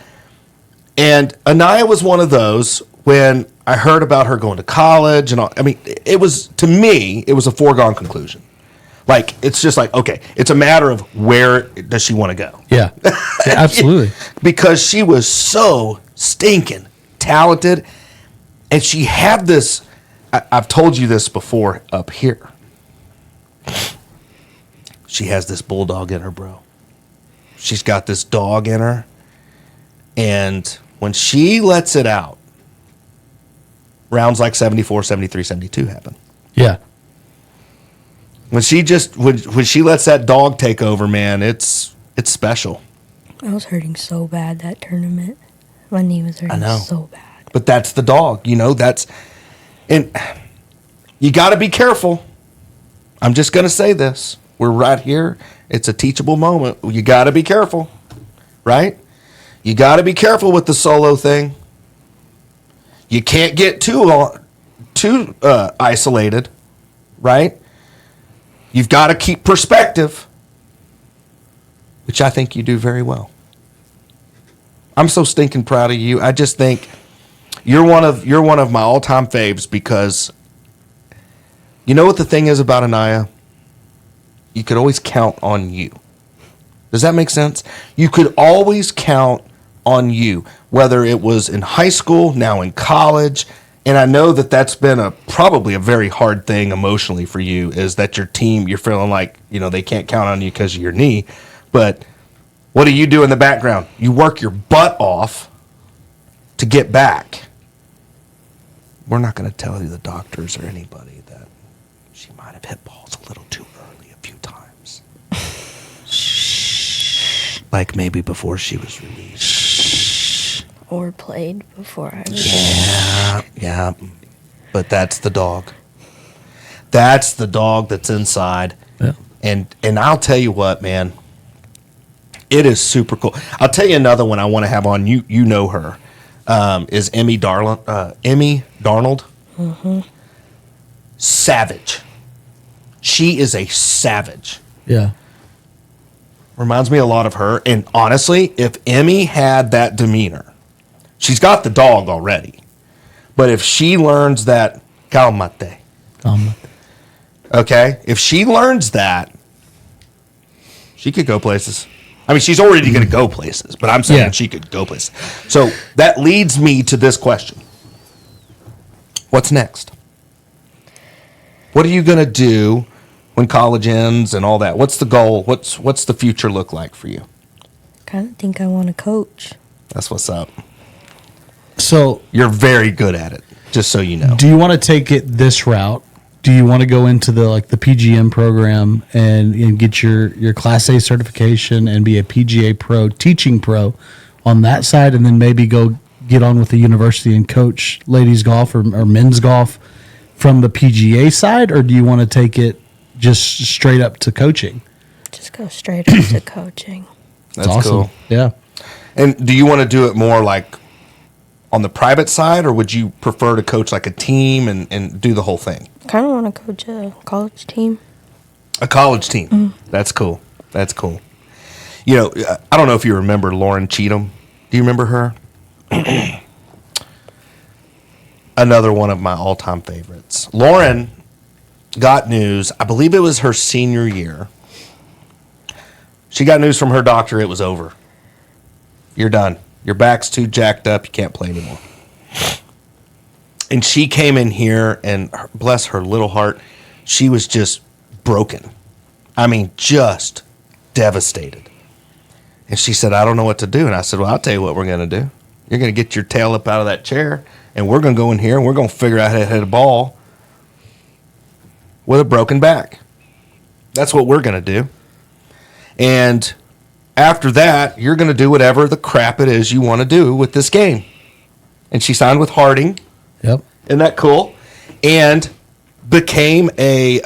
And Anaya was one of those when I heard about her going to college and all. I mean, it was, to me, it was a foregone conclusion. Like, it's just like, okay, it's a matter of where does she want to go? Yeah. Yeah, absolutely. Because she was so stinking talented. And she had this, I've told you this before up here. She has this bulldog in her, bro. She's got this dog in her. And when she lets it out, rounds like 74, 73, 72 happen. Yeah. When she lets that dog take over, man, it's special. I was hurting so bad that tournament. My knee was hurting so bad. But that's the dog, you know, and you got to be careful. I'm just going to say this. We're right here. It's a teachable moment. You got to be careful, right? You got to be careful with the solo thing. You can't get too isolated, right? You've got to keep perspective, which I think you do very well. I'm so stinking proud of you. I just think you're one of my all-time faves because you know what the thing is about Anaya? You could always count on you. Does that make sense? You could always count on you, whether it was in high school, now in college. And I know that that's been probably a very hard thing emotionally for you, is that your team, you're feeling like, you know, they can't count on you because of your knee. But what do you do in the background? You work your butt off to get back. We're not going to tell you the doctors or anybody that she might have hit balls a little too early a few times. Like maybe before she was released. Or played before I was. Yeah. But that's the dog. That's the dog that's inside. Yeah. And I'll tell you what, man. It is super cool. I'll tell you another one I want to have on. You know her. Is Emmy Darnold. Mm-hmm. Savage. She is a savage. Yeah. Reminds me a lot of her. And honestly, if Emmy had that demeanor, She's got the dog already. But if she learns that, calmate, okay? If she learns that, she could go places. I mean, she's already going to go places, but I'm saying she could go places. So that leads me to this question. What's next? What are you going to do when college ends and all that? What's the goal? What's the future look like for you? I kind of think I want to coach. That's what's up. So You're very good at it, just so you know. do you want to take it this route? Do you want to go into the PGM program and get your Class A certification and be a PGA pro, teaching pro on that side, and then maybe go get on with the university and coach ladies golf or men's golf from the PGA side, or do you want to take it just straight up to coaching? Just go straight up to coaching. That's awesome. cool. Yeah. And do you want to do it more like on the private side, or would you prefer to coach like a team and do the whole thing? Kind of want to coach a college team. A college team. That's cool. That's cool. You know, I don't know if you remember Lauren Cheatham. Do you remember her? Another one of my all-time favorites. Lauren got news, I believe it was her senior year. She got news from her doctor, it was over. You're done. Your back's too jacked up, you can't play anymore. And she came in here, and bless her little heart, she was just broken. I mean, just devastated. And she said, I don't know what to do. And I said, well, I'll tell you what we're going to do. You're going to get your tail up out of that chair, and we're going to go in here, and we're going to figure out how to hit a ball with a broken back. That's what we're going to do. And after that, you're going to do whatever the crap it is you want to do with this game. And she signed with Harding. Yep. Isn't that cool? And became a,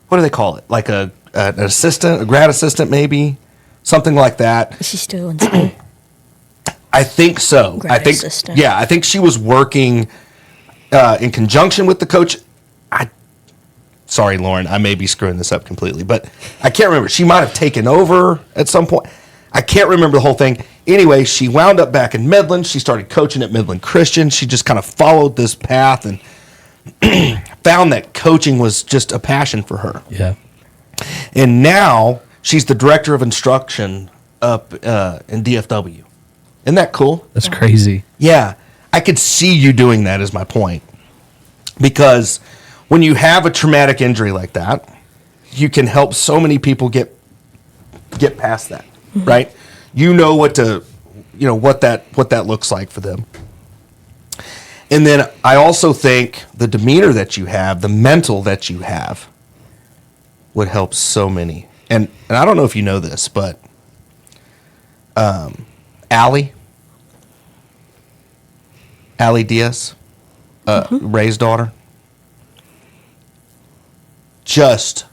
what do they call it? Like an assistant, a grad assistant maybe? Something like that. Is she still in school? I think so. Grad assistant. Yeah, I think she was working in conjunction with the coach. Sorry, Lauren, I may be screwing this up completely, but I can't remember. She might have taken over at some point. I can't remember the whole thing. Anyway, she wound up back in Midland. She started coaching at Midland Christian. She just kind of followed this path and found that coaching was just a passion for her. Yeah. And now she's the director of instruction up in DFW. Isn't that cool? That's crazy. Yeah. I could see you doing that is my point. Because when you have a traumatic injury like that, you can help so many people get past that, right? You know what that looks like for them. And then I also think the demeanor that you have, the mental that you have, would help so many. And I don't know if you know this, but Allie Diaz, Ray's daughter, just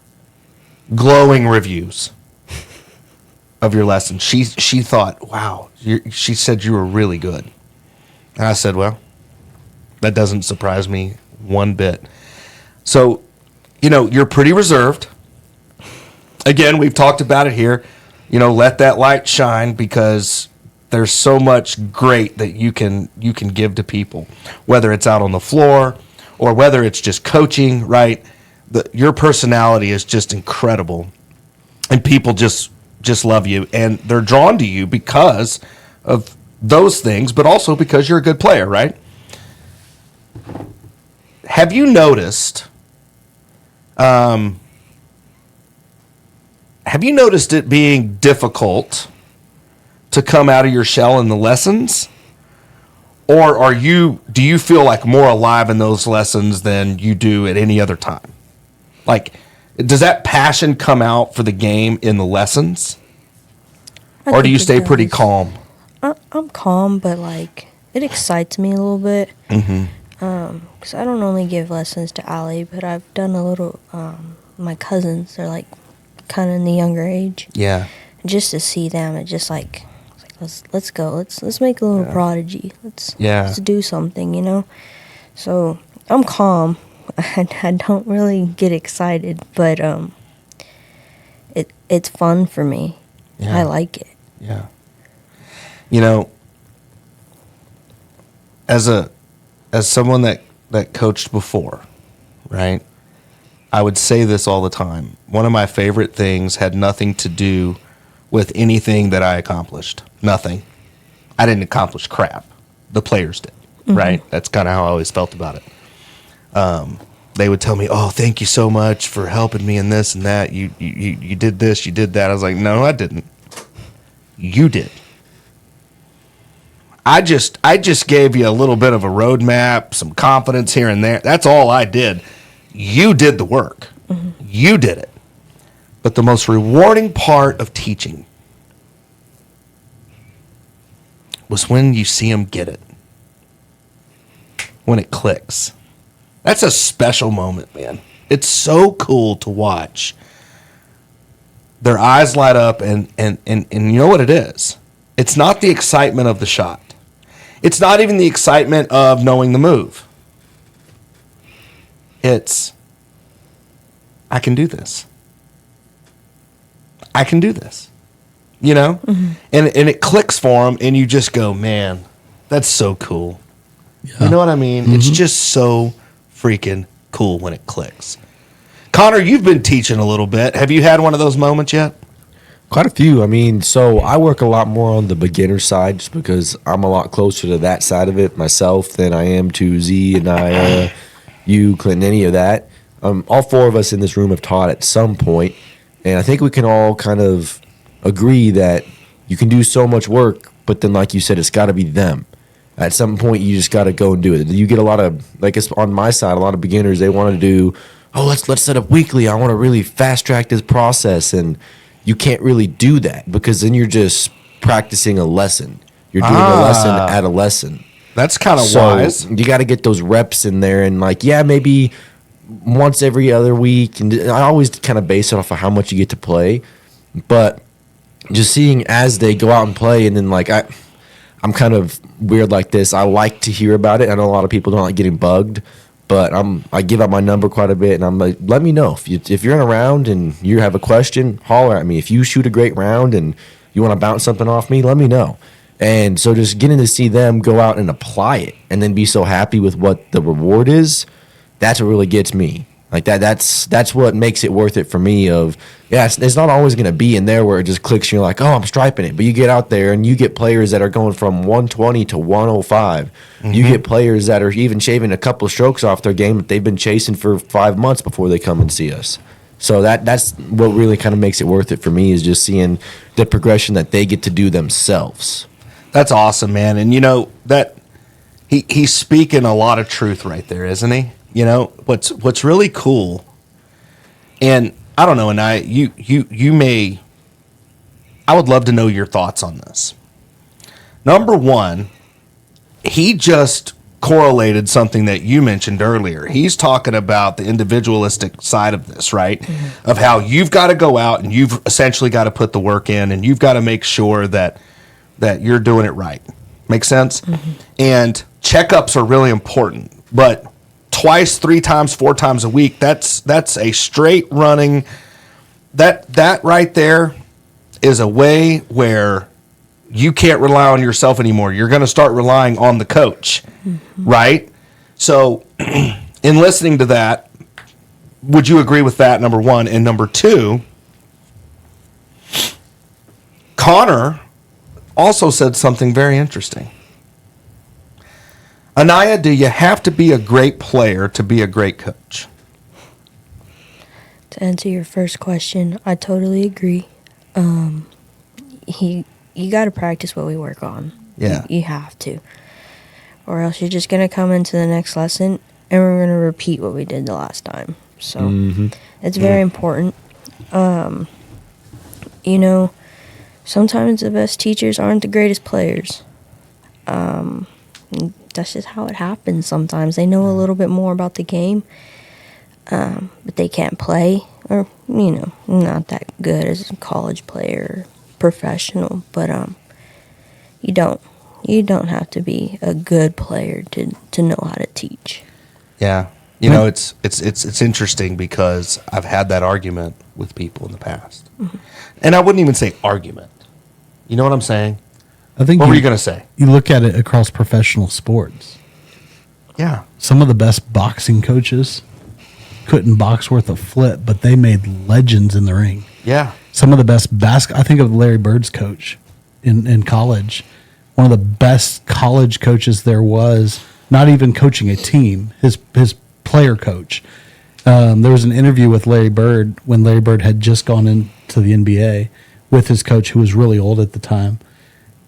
glowing reviews of your lesson. She thought, wow, she said you were really good. And I said, well, that doesn't surprise me one bit. So, you're pretty reserved. Again, we've talked about it here. Let that light shine, because there's so much great that you can give to people, whether it's out on the floor or whether it's just coaching, right? Your personality is just incredible, and people just love you, and they're drawn to you because of those things, but also because you're a good player, right? Have you noticed? Have you noticed it being difficult to come out of your shell in the lessons? Or do you feel like more alive in those lessons than you do at any other time? Like, does that passion come out for the game in the lessons? Or do you stay pretty calm? I'm calm, but it excites me a little bit. Because I don't only give lessons to Allie, but I've done a little. My cousins, they're kind of in the younger age. Yeah. Just to see them, it's just let's go, let's make a little prodigy. Let's do something, So I'm calm. I don't really get excited, but it's fun for me. Yeah. I like it. Yeah. as someone that coached before, right? I would say this all the time. One of my favorite things had nothing to do with anything that I accomplished. Nothing. I didn't accomplish crap. The players did, right? That's kind of how I always felt about it. They would tell me, "Oh, thank you so much for helping me in this and that. You did this, you did that." I was like, "No, I didn't. You did. I just gave you a little bit of a roadmap, some confidence here and there. That's all I did. You did the work. You did it. But the most rewarding part of teaching was when you see them get it, when it clicks. That's a special moment, man. It's so cool to watch. Their eyes light up, and you know what it is? It's not the excitement of the shot. It's not even the excitement of knowing the move. It's, I can do this. I can do this. You know? And it clicks for them, and you just go, man, that's so cool. Yeah. You know what I mean? It's just so freaking cool when it clicks. Connor, you've been teaching a little bit. Have you had one of those moments yet? Quite a few. I mean, so I work a lot more on the beginner side just because I'm a lot closer to that side of it myself than I am to Z, Anaya, you, Clinton, any of that. All four of us in this room have taught at some point, and I think we can all kind of agree that you can do so much work, but then, like you said, it's got to be them. At some point, you just got to go and do it. You get a lot of, like it's on my side, a lot of beginners, they want to do, oh, let's set up weekly. I want to really fast track this process, and you can't really do that because then you're just practicing a lesson. You're doing a lesson at a lesson. That's kind of wise. You got to get those reps in there, and like, yeah, maybe once every other week. And I always kind of base it off of how much you get to play, but just seeing as they go out and play, and then like I'm kind of weird like this. I like to hear about it. I know a lot of people don't like getting bugged, but I give out my number quite a bit, and I'm like, let me know if you're in a round and you have a question, holler at me. If you shoot a great round and you want to bounce something off me, let me know. And so just getting to see them go out and apply it, and then be so happy with what the reward is, that's what really gets me. Like that's what makes it worth it for me. It's not always going to be in there where it just clicks and you're like, oh, I'm striping it. But you get out there and you get players that are going from 120 to 105. You get players that are even shaving a couple of strokes off their game that they've been chasing for 5 months before they come and see us. So that's what really kind of makes it worth it for me, is just seeing the progression that they get to do themselves. That's awesome, man. And you know that he's speaking a lot of truth right there, isn't he? You know, what's really cool, and I don't know, and I would love to know your thoughts on this. Number one, he just correlated something that you mentioned earlier. He's talking about the individualistic side of this, right? Of how you've got to go out and you've essentially got to put the work in, and you've got to make sure that you're doing it right. Make sense? And checkups are really important, but twice, 3 times, 4 times a week, that's a straight running, that right there is a way where you can't rely on yourself anymore. You're going to start relying on the coach, right? So in listening to that, would you agree with that, number one? And number two, Connor also said something very interesting. Anaya, do you have to be a great player to be a great coach? To answer your first question, I totally agree. You got to practice what we work on. Yeah. You have to. Or else you're just going to come into the next lesson and we're going to repeat what we did the last time. So it's very important. You know, sometimes the best teachers aren't the greatest players. That's just how it happens sometimes. They know a little bit more about the game, but they can't play, or, you know, not that good as a college player, professional. But you don't have to be a good player to know how to teach. Yeah. You know, it's interesting because I've had that argument with people in the past. And I wouldn't even say argument. You know what I'm saying? I think what were you going to say? You look at it across professional sports. Yeah. Some of the best boxing coaches couldn't box worth a flip, but they made legends in the ring. Yeah. Some of the best I think of Larry Bird's coach in college. One of the best college coaches there was, not even coaching a team, his player coach. There was an interview with Larry Bird when Larry Bird had just gone into the NBA with his coach, who was really old at the time.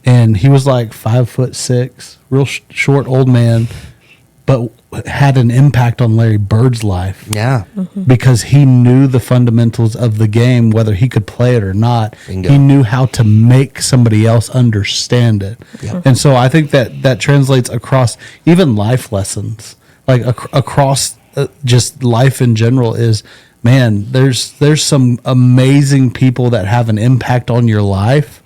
And he was like 5'6", real short old man, but had an impact on Larry Bird's life. Yeah. Because he knew the fundamentals of the game, whether he could play it or not. Bingo. He knew how to make somebody else understand it. Yep. And so I think that translates across even life lessons, like across just life in general is, man, there's some amazing people that have an impact on your life.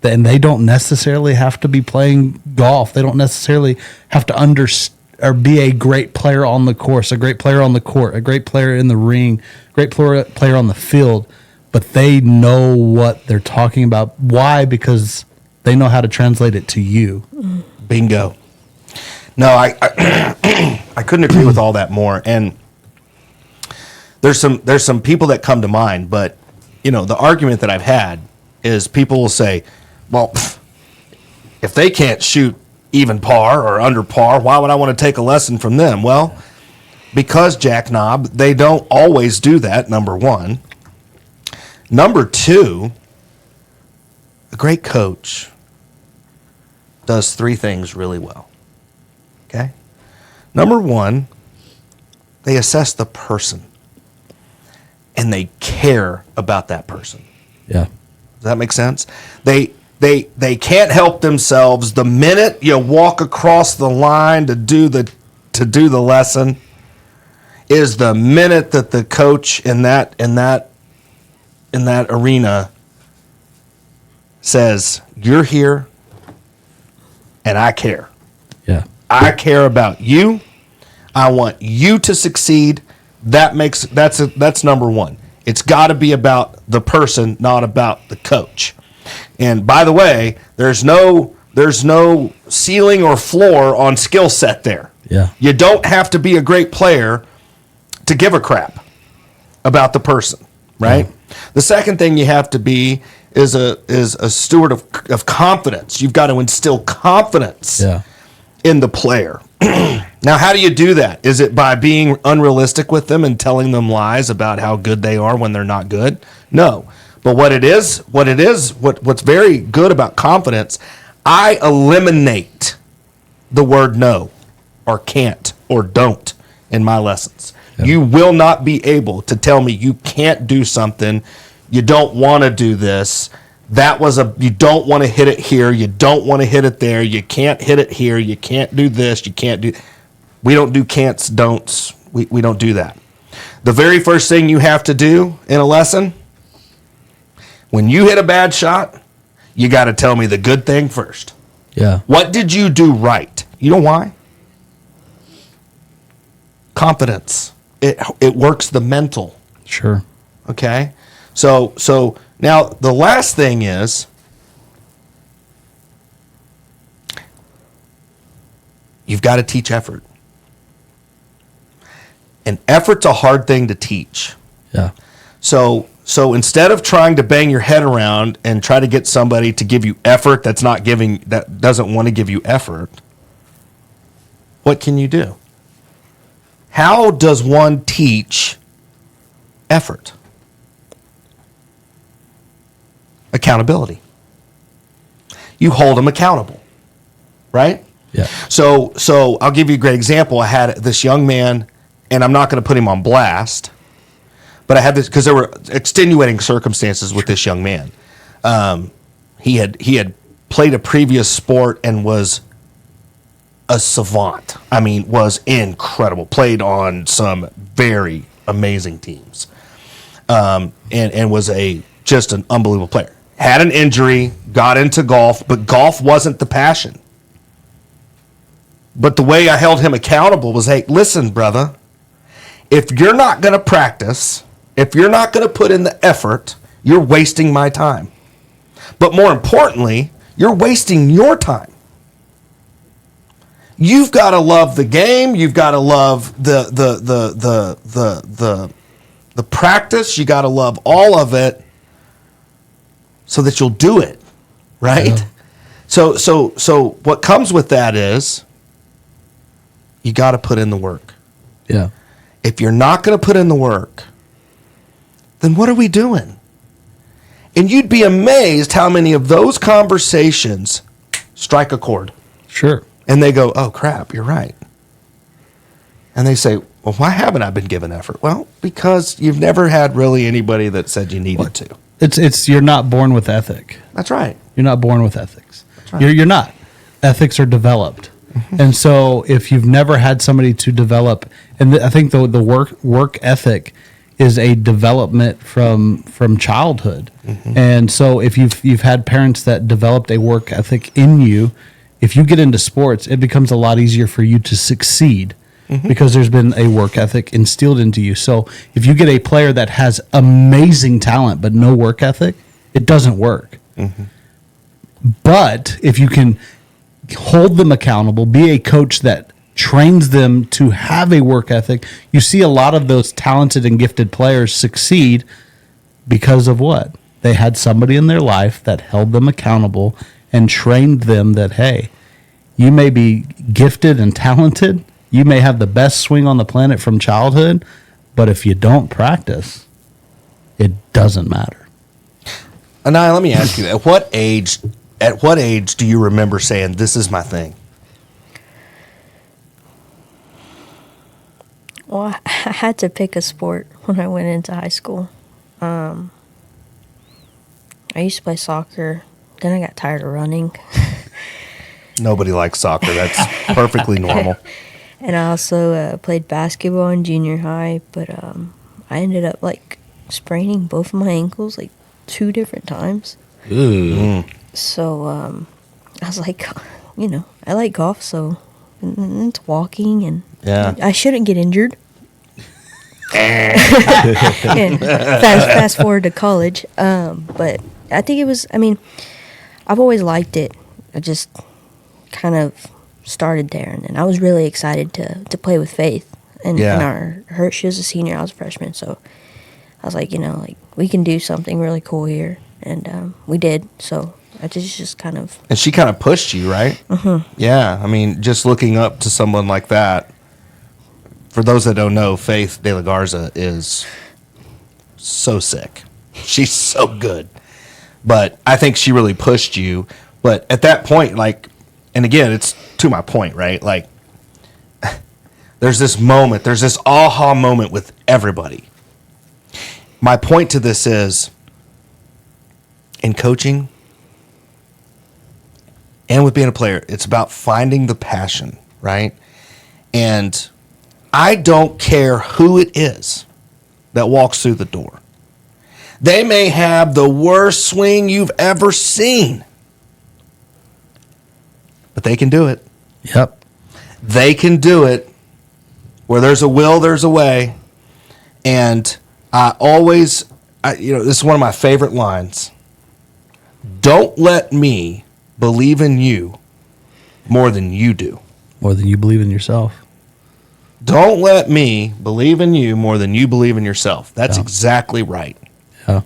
And they don't necessarily have to be playing golf. They don't necessarily have to or be a great player on the course, a great player on the court, a great player in the ring, great player on the field. But they know what they're talking about. Why? Because they know how to translate it to you. Bingo. No, I I couldn't agree with all that more. And there's some people that come to mind, but the argument that I've had is people will say, well, if they can't shoot even par or under par, why would I want to take a lesson from them? Well, because, Jack Knob, they don't always do that, number one. Number two, a great coach does three things really well. Okay? Number one, they assess the person, and they care about that person. Yeah. Does that make sense? They can't help themselves. The minute you walk across the line to do the lesson is the minute that the coach in that arena says, "You're here, and I care. Yeah. I care about you. I want you to succeed." That's number one. It's got to be about the person, not about the coach. And by the way, there's no ceiling or floor on skill set there. Yeah. You don't have to be a great player to give a crap about the person, right? Yeah. The second thing you have to be is a steward of confidence. You've got to instill confidence in the player. Now, how do you do that? Is it by being unrealistic with them and telling them lies about how good they are when they're not good? No. But what's very good about confidence, I eliminate the word no or can't or don't in my lessons. Yep. You will not be able to tell me you can't do something, you don't want to do this, you don't want to hit it here, you don't want to hit it there, you can't hit it here, you can't do this, you can't do... We don't do can'ts, don'ts. We don't do that. The very first thing you have to do in a lesson, when you hit a bad shot, you got to tell me the good thing first. Yeah. What did you do right? You know why? Confidence. It works the mental. Sure. Okay? So now the last thing is, you've got to teach effort. And effort's a hard thing to teach. Yeah. So instead of trying to bang your head around and try to get somebody to give you effort that doesn't want to give you effort, what can you do? How does one teach effort? Accountability. You hold them accountable, right? Yeah. So I'll give you a great example. I had this young man, and I'm not going to put him on blast, but I had this because there were extenuating circumstances with this young man. He had played a previous sport and was a savant. I mean, was incredible. Played on some very amazing teams, and was just an unbelievable player. Had an injury, got into golf, but golf wasn't the passion. But the way I held him accountable was, hey, listen, brother, if you're not going to practice, if you're not going to put in the effort, you're wasting my time. But more importantly, you're wasting your time. You've got to love the game. You've got to love the practice. You got to love all of it so that you'll do it, right? Yeah. So what comes with that is you got to put in the work. Yeah. If you're not going to put in the work, then what are we doing? And you'd be amazed how many of those conversations strike a chord. Sure. And they go, oh, crap, you're right. And they say, well, why haven't I been given effort? Well, because you've never had really anybody that said you needed to. It's you're not born with ethic. That's right. You're not born with ethics. right. You're not. Ethics are developed. And so if you've never had somebody to develop, and I think the work ethic is a development from childhood. And so if you've had parents that developed a work ethic in you, if you get into sports, it becomes a lot easier for you to succeed because there's been a work ethic instilled into you. So if you get a player that has amazing talent but no work ethic, it doesn't work. But if you can hold them accountable, be a coach that trains them to have a work ethic, you see a lot of those talented and gifted players succeed because of what? They had somebody in their life that held them accountable and trained them that, hey, you may be gifted and talented, you may have the best swing on the planet from childhood, but if you don't practice, it doesn't matter. Anaya, let me ask you, at what age do you remember saying, this is my thing? Well, I had to pick a sport when I went into high school. I used to play soccer. Then I got tired of running. Nobody likes soccer. That's perfectly normal. And I also played basketball in junior high, but I ended up spraining both of my ankles 2 different times. Ooh. So I was like, I like golf, so and it's walking, and Yeah. I shouldn't get injured. And fast forward to college, but I think it was. I mean, I've always liked it. I just kind of started there, and then I was really excited to play with Faith. And she was a senior, I was a freshman, so I was like, we can do something really cool here, and we did. So I just kind of. And she kind of pushed you, right? Yeah. I mean, just looking up to someone like that. For those that don't know, Faith De La Garza is so sick. She's so good. But I think she really pushed you. But at that point, and again, it's to my point, right? There's this moment, there's this aha moment with everybody. My point to this is, in coaching and with being a player, it's about finding the passion, right? And I don't care who it is that walks through the door. They may have the worst swing you've ever seen, but they can do it. Yep. They can do it. Where there's a will, there's a way. And I always, this is one of my favorite lines. Don't let me believe in you more than you do. More than you believe in yourself. Don't let me believe in you more than you believe in yourself. That's exactly right. Yeah.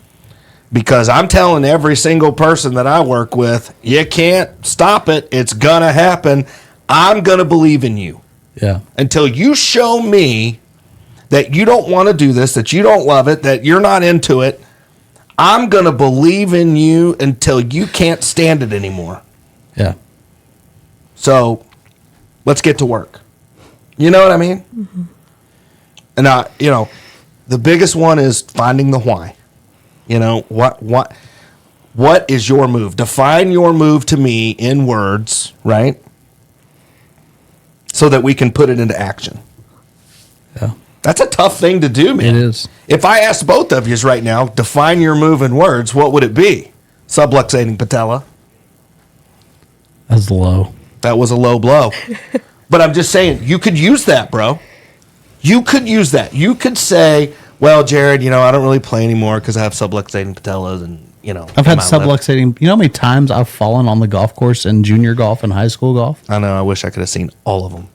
Because I'm telling every single person that I work with, you can't stop it. It's going to happen. I'm going to believe in you. Yeah. Until you show me that you don't want to do this, that you don't love it, that you're not into it, I'm going to believe in you until you can't stand it anymore. Yeah. So let's get to work. You know what I mean? Mm-hmm. And, the biggest one is finding the why. What is your move? Define your move to me in words, right? So that we can put it into action. Yeah. That's a tough thing to do, man. It is. If I asked both of you right now, define your move in words, what would it be? Subluxating patella. That's low. That was a low blow. But I'm just saying, you could use that, bro. You could use that. You could say, well, Jared, I don't really play anymore because I have subluxating patellas, and I've had in my lip. subluxating. You know how many times I've fallen on the golf course in junior golf and high school golf? I know. I wish I could have seen all of them.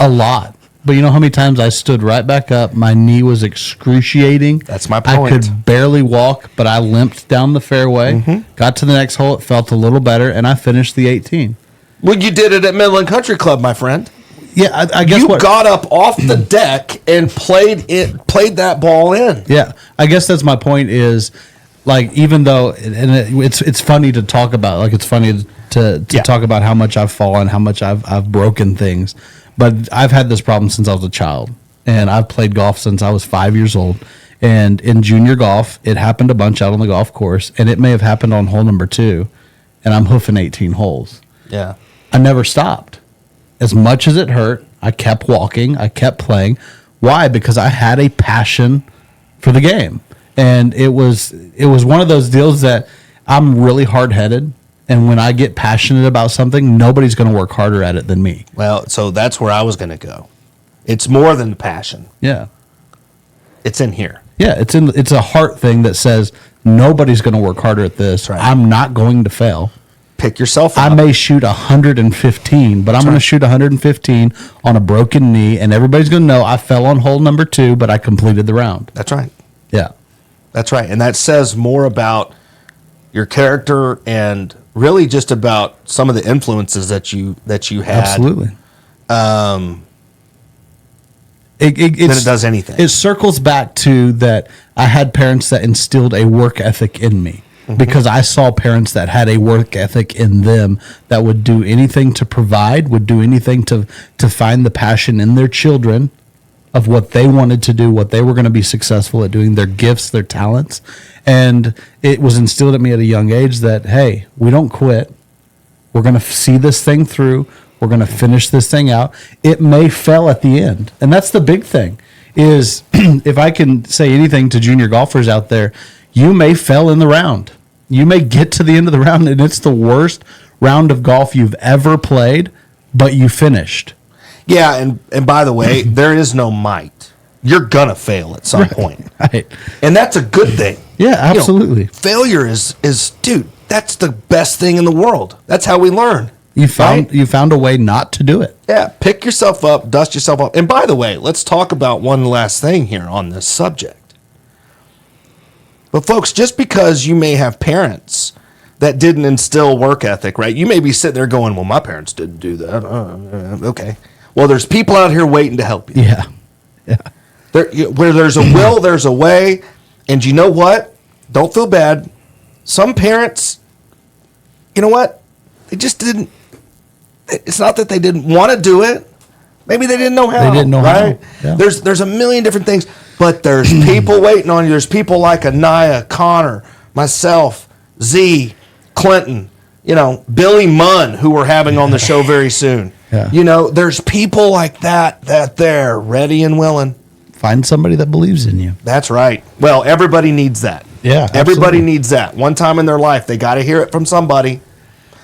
A lot. But you know how many times I stood right back up? My knee was excruciating. That's my I point. could barely walk, but I limped down the fairway. Got to the next hole. It felt a little better, and I finished the 18. Well, you did it at Midland Country Club, my friend. Yeah, I guess You what got up off the deck and played that ball in. Yeah, I guess that's my point. Is like even though it's funny to talk about. Like it's funny to talk about how much I've fallen, how much I've broken things. But I've had this problem since I was a child, and I've played golf since I was 5 years old. And in junior golf, it happened a bunch out on the golf course, and it may have happened on hole number 2, and I'm hoofing 18 holes. Yeah. I never stopped. As much as it hurt, I kept walking, I kept playing. Why? Because I had a passion for the game. And it was one of those deals that I'm really hard-headed, and when I get passionate about something, nobody's going to work harder at it than me. Well, so that's where I was going to go. It's more than passion. Yeah. It's in here. Yeah, it's a heart thing that says nobody's going to work harder at this. Right. I'm not going to fail. Pick yourself up. I may shoot 115, but I'm going to shoot 115 on a broken knee, and everybody's going to know I fell on hole number 2, but I completed the round. That's right. Yeah. That's right. And that says more about your character and really just about some of the influences that you had. Absolutely. Than it does anything. It circles back to that I had parents that instilled a work ethic in me because I saw parents that had a work ethic in them that would do anything to provide, would do anything to find the passion in their children of what they wanted to do, what they were going to be successful at doing, their gifts, their talents. And it was instilled in me at a young age that, hey, we don't quit. We're going to see this thing through. We're going to finish this thing out. It may fail at the end. And that's the big thing is if I can say anything to junior golfers out there, you may fail in the round. You may get to the end of the round and it's the worst round of golf you've ever played, but you finished. Yeah, and by the way, there is no might. You're going to fail at some point. Right. And that's a good thing. Yeah, absolutely. Failure is dude, that's the best thing in the world. That's how we learn. You found a way not to do it. Yeah, pick yourself up, dust yourself up. And by the way, let's talk about one last thing here on this subject. But folks, just because you may have parents that didn't instill work ethic, right? You may be sitting there going, well, my parents didn't do that. Okay. Well, there's people out here waiting to help you. Yeah. Yeah. Where there's a will, there's a way. And you know what? Don't feel bad. Some parents, you know what? They just didn't. It's not that they didn't want to do it. Maybe they didn't know how. They didn't know right? how. Yeah. There's a million different things. But there's people waiting on you. There's people like Anaya, Connor, myself, Z, Clinton, Billy Munn, who we're having on the show very soon. Yeah. There's people like that they're ready and willing. Find somebody that believes in you. That's right. Well, everybody needs that. Yeah, Everybody absolutely. needs that. One time in their life, they got to hear it from somebody.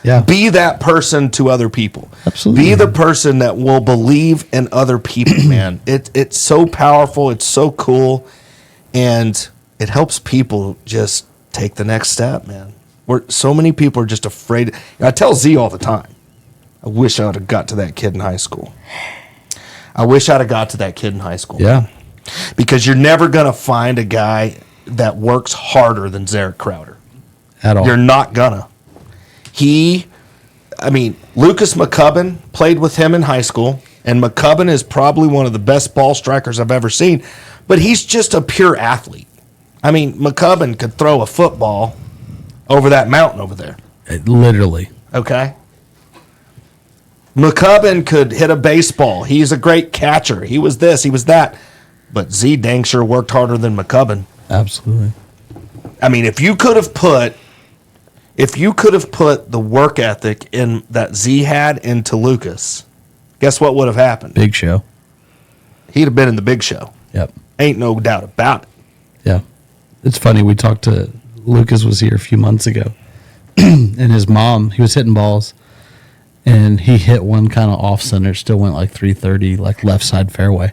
Yeah. Be that person to other people. Absolutely. Be the person that will believe in other people, man. It's so powerful. It's so cool. And it helps people just take the next step, man. So many people are just afraid. I tell Z all the time, I wish I would have got to that kid in high school. Yeah. Because you're never going to find a guy that works harder than Zarek Crowder. At all. You're not gonna. Lucas McCubbin played with him in high school, and McCubbin is probably one of the best ball strikers I've ever seen, but he's just a pure athlete. McCubbin could throw a football over that mountain over there. Literally. Okay? McCubbin could hit a baseball. He's a great catcher. He was this, he was that. But Z dang sure worked harder than McCubbin. Absolutely. If you could have put the work ethic in that Z had into Lucas, guess what would have happened? Big show. He'd have been in the big show. Yep. Ain't no doubt about it. Yeah. It's funny. We talked to Lucas was here a few months ago, and his mom, he was hitting balls, and he hit one kind of off center, still went like 330, like left side fairway.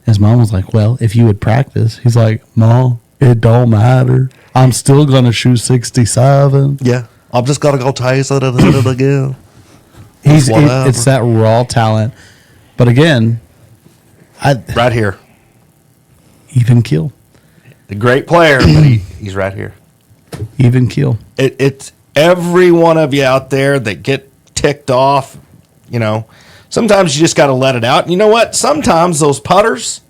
His mom was like, well, if you would practice, he's like, Mom, It don't matter. I'm still gonna shoot 67. Yeah. I'm just going to go chase it and hit it again. Whatever. It's that raw talent. But again, Right here. even keel. A great player, but he's right here. Even keel. It's every one of you out there that get ticked off, sometimes you just got to let it out. And you know what? Sometimes those putters,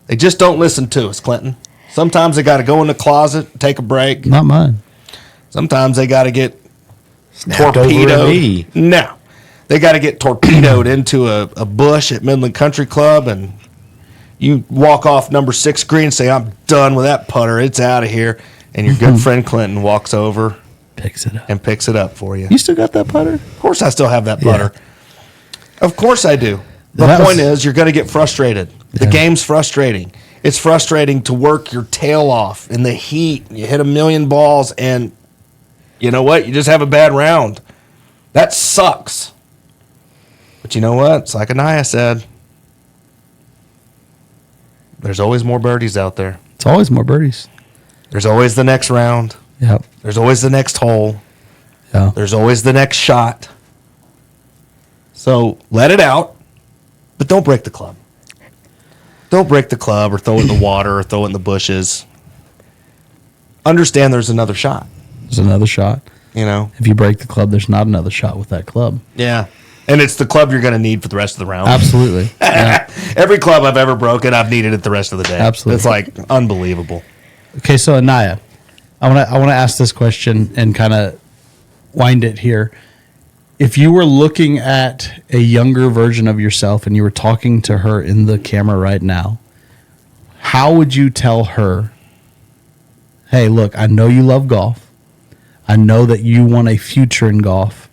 they just don't listen to us, Clinton. Sometimes they got to go in the closet, take a break. Not mine. Sometimes they got to get Snapped over a knee. torpedoed. No. They got to get torpedoed into a bush at Midland Country Club, and you walk off number 6 green and say, I'm done with that putter. It's out of here. And your good friend Clinton walks over Picks it up. and picks it up for you. You still got that putter? Of course I still have that putter. Of course I do. The That point was- is you're going to get frustrated. The Yeah. game's frustrating. It's frustrating to work your tail off in the heat. You hit 1,000,000 balls and you know what? You just have a bad round. That sucks. But you know what? It's like Anaya said. There's always more birdies out there. It's always more birdies. There's always the next round. Yep. There's always the next hole. Yeah. There's always the next shot. So let it out, but don't break the club. Don't break the club or throw it in the water or throw it in the bushes. Understand there's another shot, There's another shot. If you break the club, there's not another shot with that club. Yeah. And it's the club you're going to need for the rest of the round. Absolutely. Yeah. Every club I've ever broken, I've needed it the rest of the day. Absolutely. It's like unbelievable. Okay, so Anaya, I want to ask this question and kind of wind it here. If you were looking at a younger version of yourself and you were talking to her in the camera right now, how would you tell her, hey, look, I know you love golf. I know that you want a future in golf.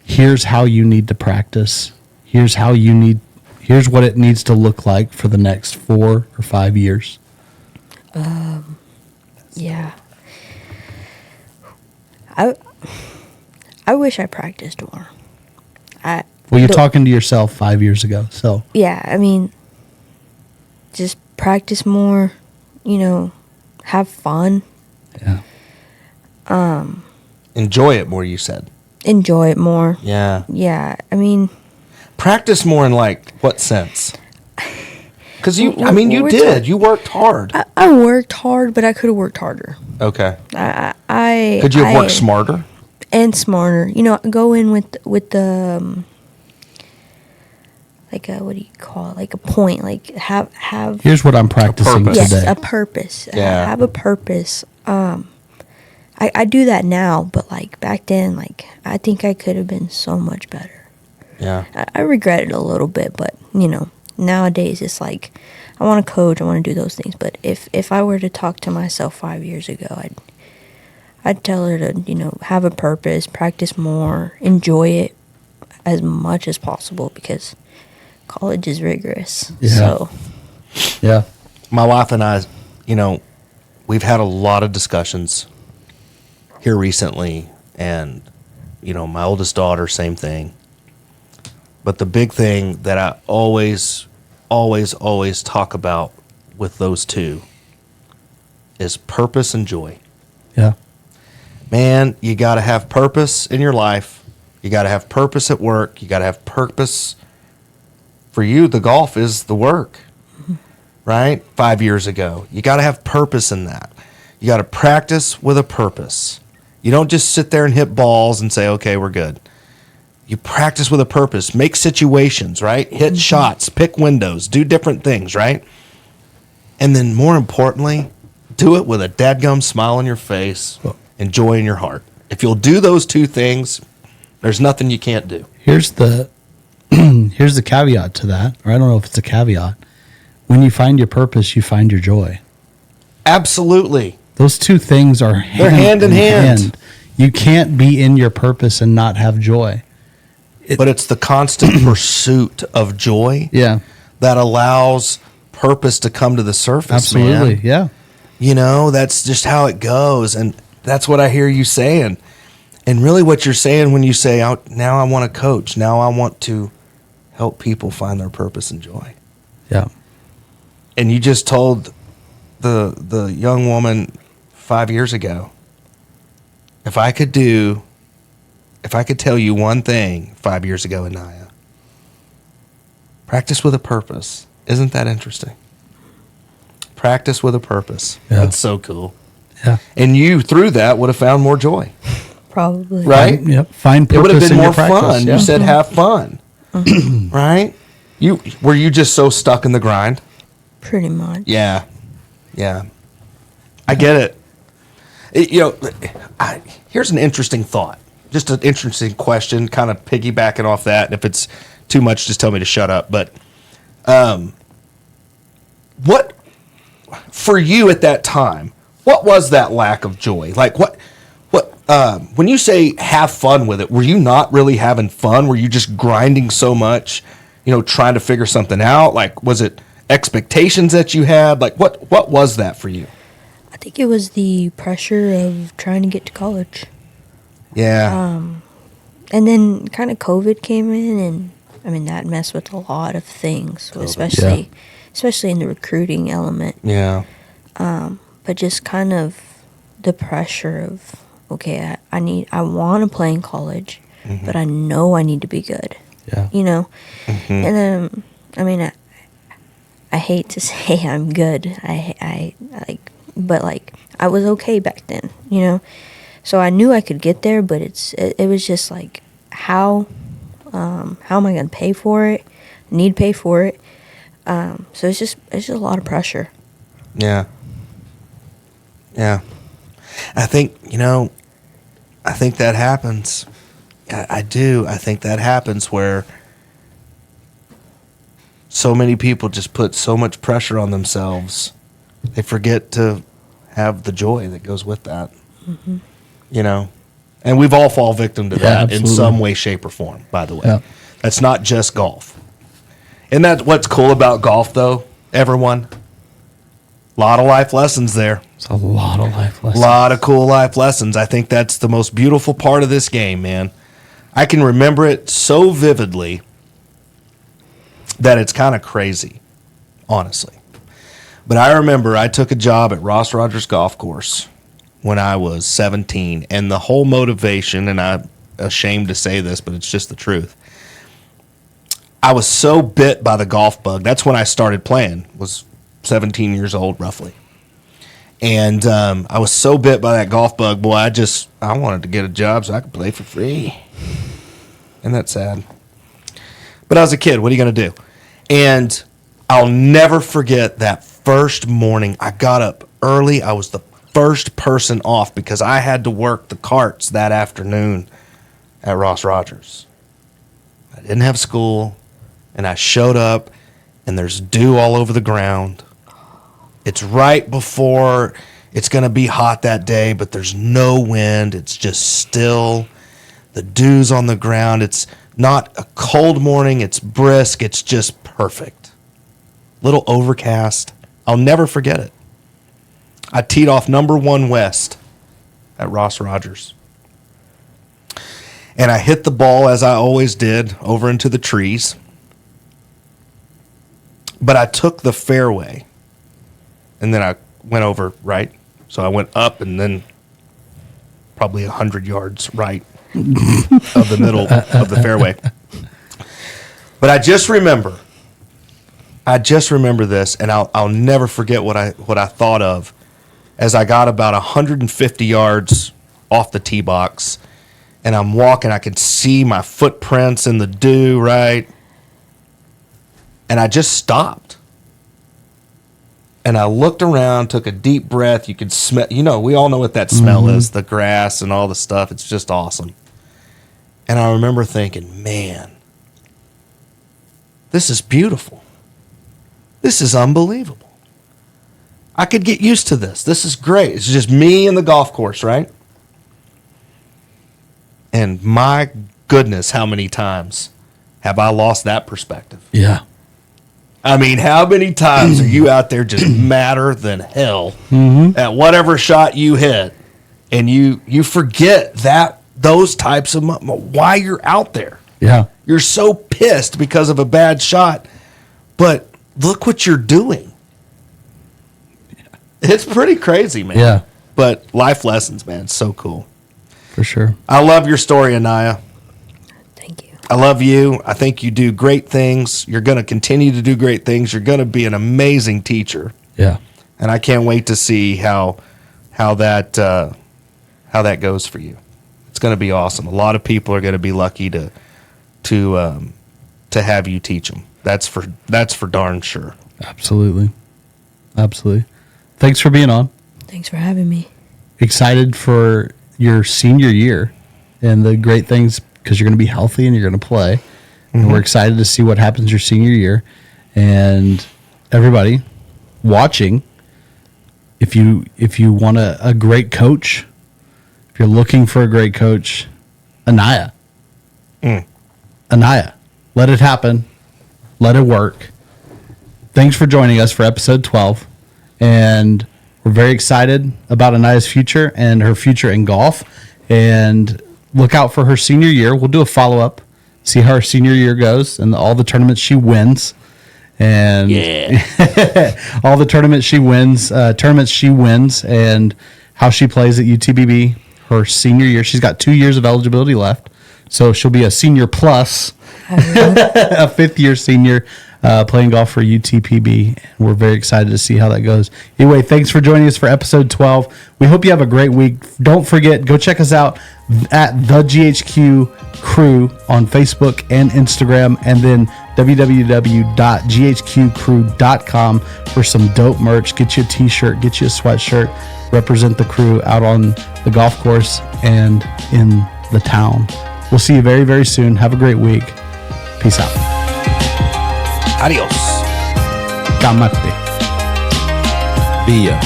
Here's how you need to practice. Here's what it needs to look like for the next 4 or 5 years. Yeah. I wish I practiced more. Well, you're talking to yourself 5 years ago, so. Yeah, I mean, just practice more, have fun, Yeah. Enjoy it more, you said. enjoy it more. Yeah. Yeah, I mean, Practice more in what sense? Because you We're did. You worked hard. I worked hard, but I could have worked harder. Okay. I Could you have worked smarter? and smarter? Go in with the what do you call it? Like a point. Like have Here's what I'm practicing purpose. yes, today. a purpose. Yeah. Have a purpose. I do that now, but back then, I think I could have been so much better. Yeah. I regret it a little bit, but nowadays it's I want to coach, I want to do those things. But if I were to talk to myself 5 years ago, I'd tell her to have a purpose, practice more, enjoy it as much as possible because college is rigorous. Yeah. So Yeah. My wife and I, we've had a lot of discussions here recently, and my oldest daughter, same thing. But the big thing that I always talk about with those two is purpose and joy. Yeah. Man, you got to have purpose in your life. You got to have purpose at work. You got to have purpose. For you, the golf is the work, right? 5 years ago. You got to have purpose in that. You got to practice with a purpose. You don't just sit there and hit balls and say, okay, we're good. You practice with a purpose. Make situations, right? Hit shots, pick windows, do different things, right? And then more importantly, do it with a dadgum smile on your face and joy in your heart. If you'll do those two things, there's nothing you can't do. Here's the here's the caveat to that, or I don't know if it's a caveat. When you find your purpose, you find your joy. Absolutely. Those two things are They're hand in hand. You can't be in your purpose and not have joy. But it's the constant pursuit of joy Yeah. that allows purpose to come to the surface, Absolutely. man. Yeah. That's just how it goes. And that's what I hear you saying. And really what you're saying when you say, now I want to coach. Now I want to help people find their purpose and joy. Yeah. And you just told the young woman 5 years ago, if I could tell you one thing 5 years ago, Anaya, practice with a purpose. Isn't that interesting? Practice with a purpose. Yeah. That's so cool. Yeah. And you, through that, would have found more joy. Probably. Right? Yep. Find It would have purpose been in your more practice. fun. Yeah. You said have fun. Right? Were you just so stuck in the grind? Pretty much. Yeah. Yeah. I get it. Here's an interesting thought. Just an interesting question, kind of piggybacking off that. And if it's too much, just tell me to shut up. But what, for you at that time, what was that lack of joy? Like when you say have fun with it, were you not really having fun? Were you just grinding so much, trying to figure something out? Like, was it expectations that you had? Like, what was that for you? I think it was the pressure of trying to get to college. Yeah. And then kind of COVID came in, and I mean that messed with a lot of things, especially in the recruiting element. Yeah. But just kind of the pressure of, okay, I want to play in college, but I know I need to be good. Yeah. And I mean, I hate to say I'm good. But I was okay back then, So I knew I could get there, but it was just like how am I going to pay for it? I need to pay for it. So it's just a lot of pressure. Yeah. Yeah. I think that happens. I do. I think that happens where so many people just put so much pressure on themselves. They forget to have the joy that goes with that. And we've all fall victim to that absolutely. in some way, shape, or form, by the way. Yeah. That's not just golf. And that's what's cool about golf, though, everyone. A lot of life lessons there. It's a lot of life lessons. A lot of cool life lessons. I think that's the most beautiful part of this game, man. I can remember it so vividly that it's kind of crazy, honestly. But I remember I took a job at Ross Rogers Golf Course when I was 17, and the whole motivation, and I'm ashamed to say this, but it's just the truth. I was so bit by the golf bug. That's when I started playing, was 17 years old, roughly. And I was so bit by that golf bug, boy, I wanted to get a job so I could play for free. Isn't that sad? But I was a kid. What are you going to do? And I'll never forget that first morning. I got up early. I was the first person off because I had to work the carts that afternoon at Ross Rogers. I didn't have school, and I showed up, and there's dew all over the ground. It's right before it's going to be hot that day, but there's no wind. It's just still. The dew's on the ground. It's not a cold morning. It's brisk. It's just perfect. Little overcast. I'll never forget it. I teed off number 1 west at Ross Rogers. And I hit the ball, as I always did, over into the trees. But I took the fairway. And then I went over right. So I went up and then probably 100 yards right of the middle of the fairway. But I just remember this, and I'll never forget what I thought of as I got about 150 yards off the tee box, and I'm walking. I could see my footprints in the dew, right? And I just stopped. And I looked around, took a deep breath. You could smell, we all know what that smell is, the grass and all the stuff. It's just awesome. And I remember thinking, man, this is beautiful. This is unbelievable. I could get used to this. This is great. It's just me and the golf course, right? And my goodness, how many times have I lost that perspective? Yeah. I mean, how many times are you out there just madder than hell at whatever shot you hit, and you forget those types of why you're out there. Yeah. You're so pissed because of a bad shot, but look what you're doing. It's pretty crazy, man. Yeah, But life lessons, man. So cool. for sure. I love your story, Anaya. Thank you. I love you. I think you do great things. You're going to continue to do great things. You're going to be an amazing teacher. Yeah. And I can't wait to see how that goes for you. It's going to be awesome. A lot of people are going to be lucky to have you teach them. That's for darn sure. Absolutely. Thanks for being on. Thanks for having me. Excited for your senior year and the great things because you're going to be healthy and you're going to play. And we're excited to see what happens your senior year. And everybody watching, if you want a great coach, if you're looking for a great coach, Anaya. Anaya. Let it happen. Let it work. Thanks for joining us for episode 12. And we're very excited about Anaya's future and her future in golf. And look out for her senior year. We'll do a follow-up, see how her senior year goes and all the tournaments she wins. And all the tournaments she wins, and how she plays at UTPB her senior year. She's got 2 years of eligibility left. So she'll be a senior plus, a fifth-year senior playing golf for UTPB. We're very excited to see how that goes. Anyway, thanks for joining us for episode 12. We hope you have a great week. Don't forget, go check us out at the GHQ Crew on Facebook and Instagram, and then www.ghqcrew.com for some dope merch. Get you a t-shirt, get you a sweatshirt, represent the crew out on the golf course and in the town. We'll see you very, very soon. Have a great week. Peace out. Adios. Kamate. Be ya.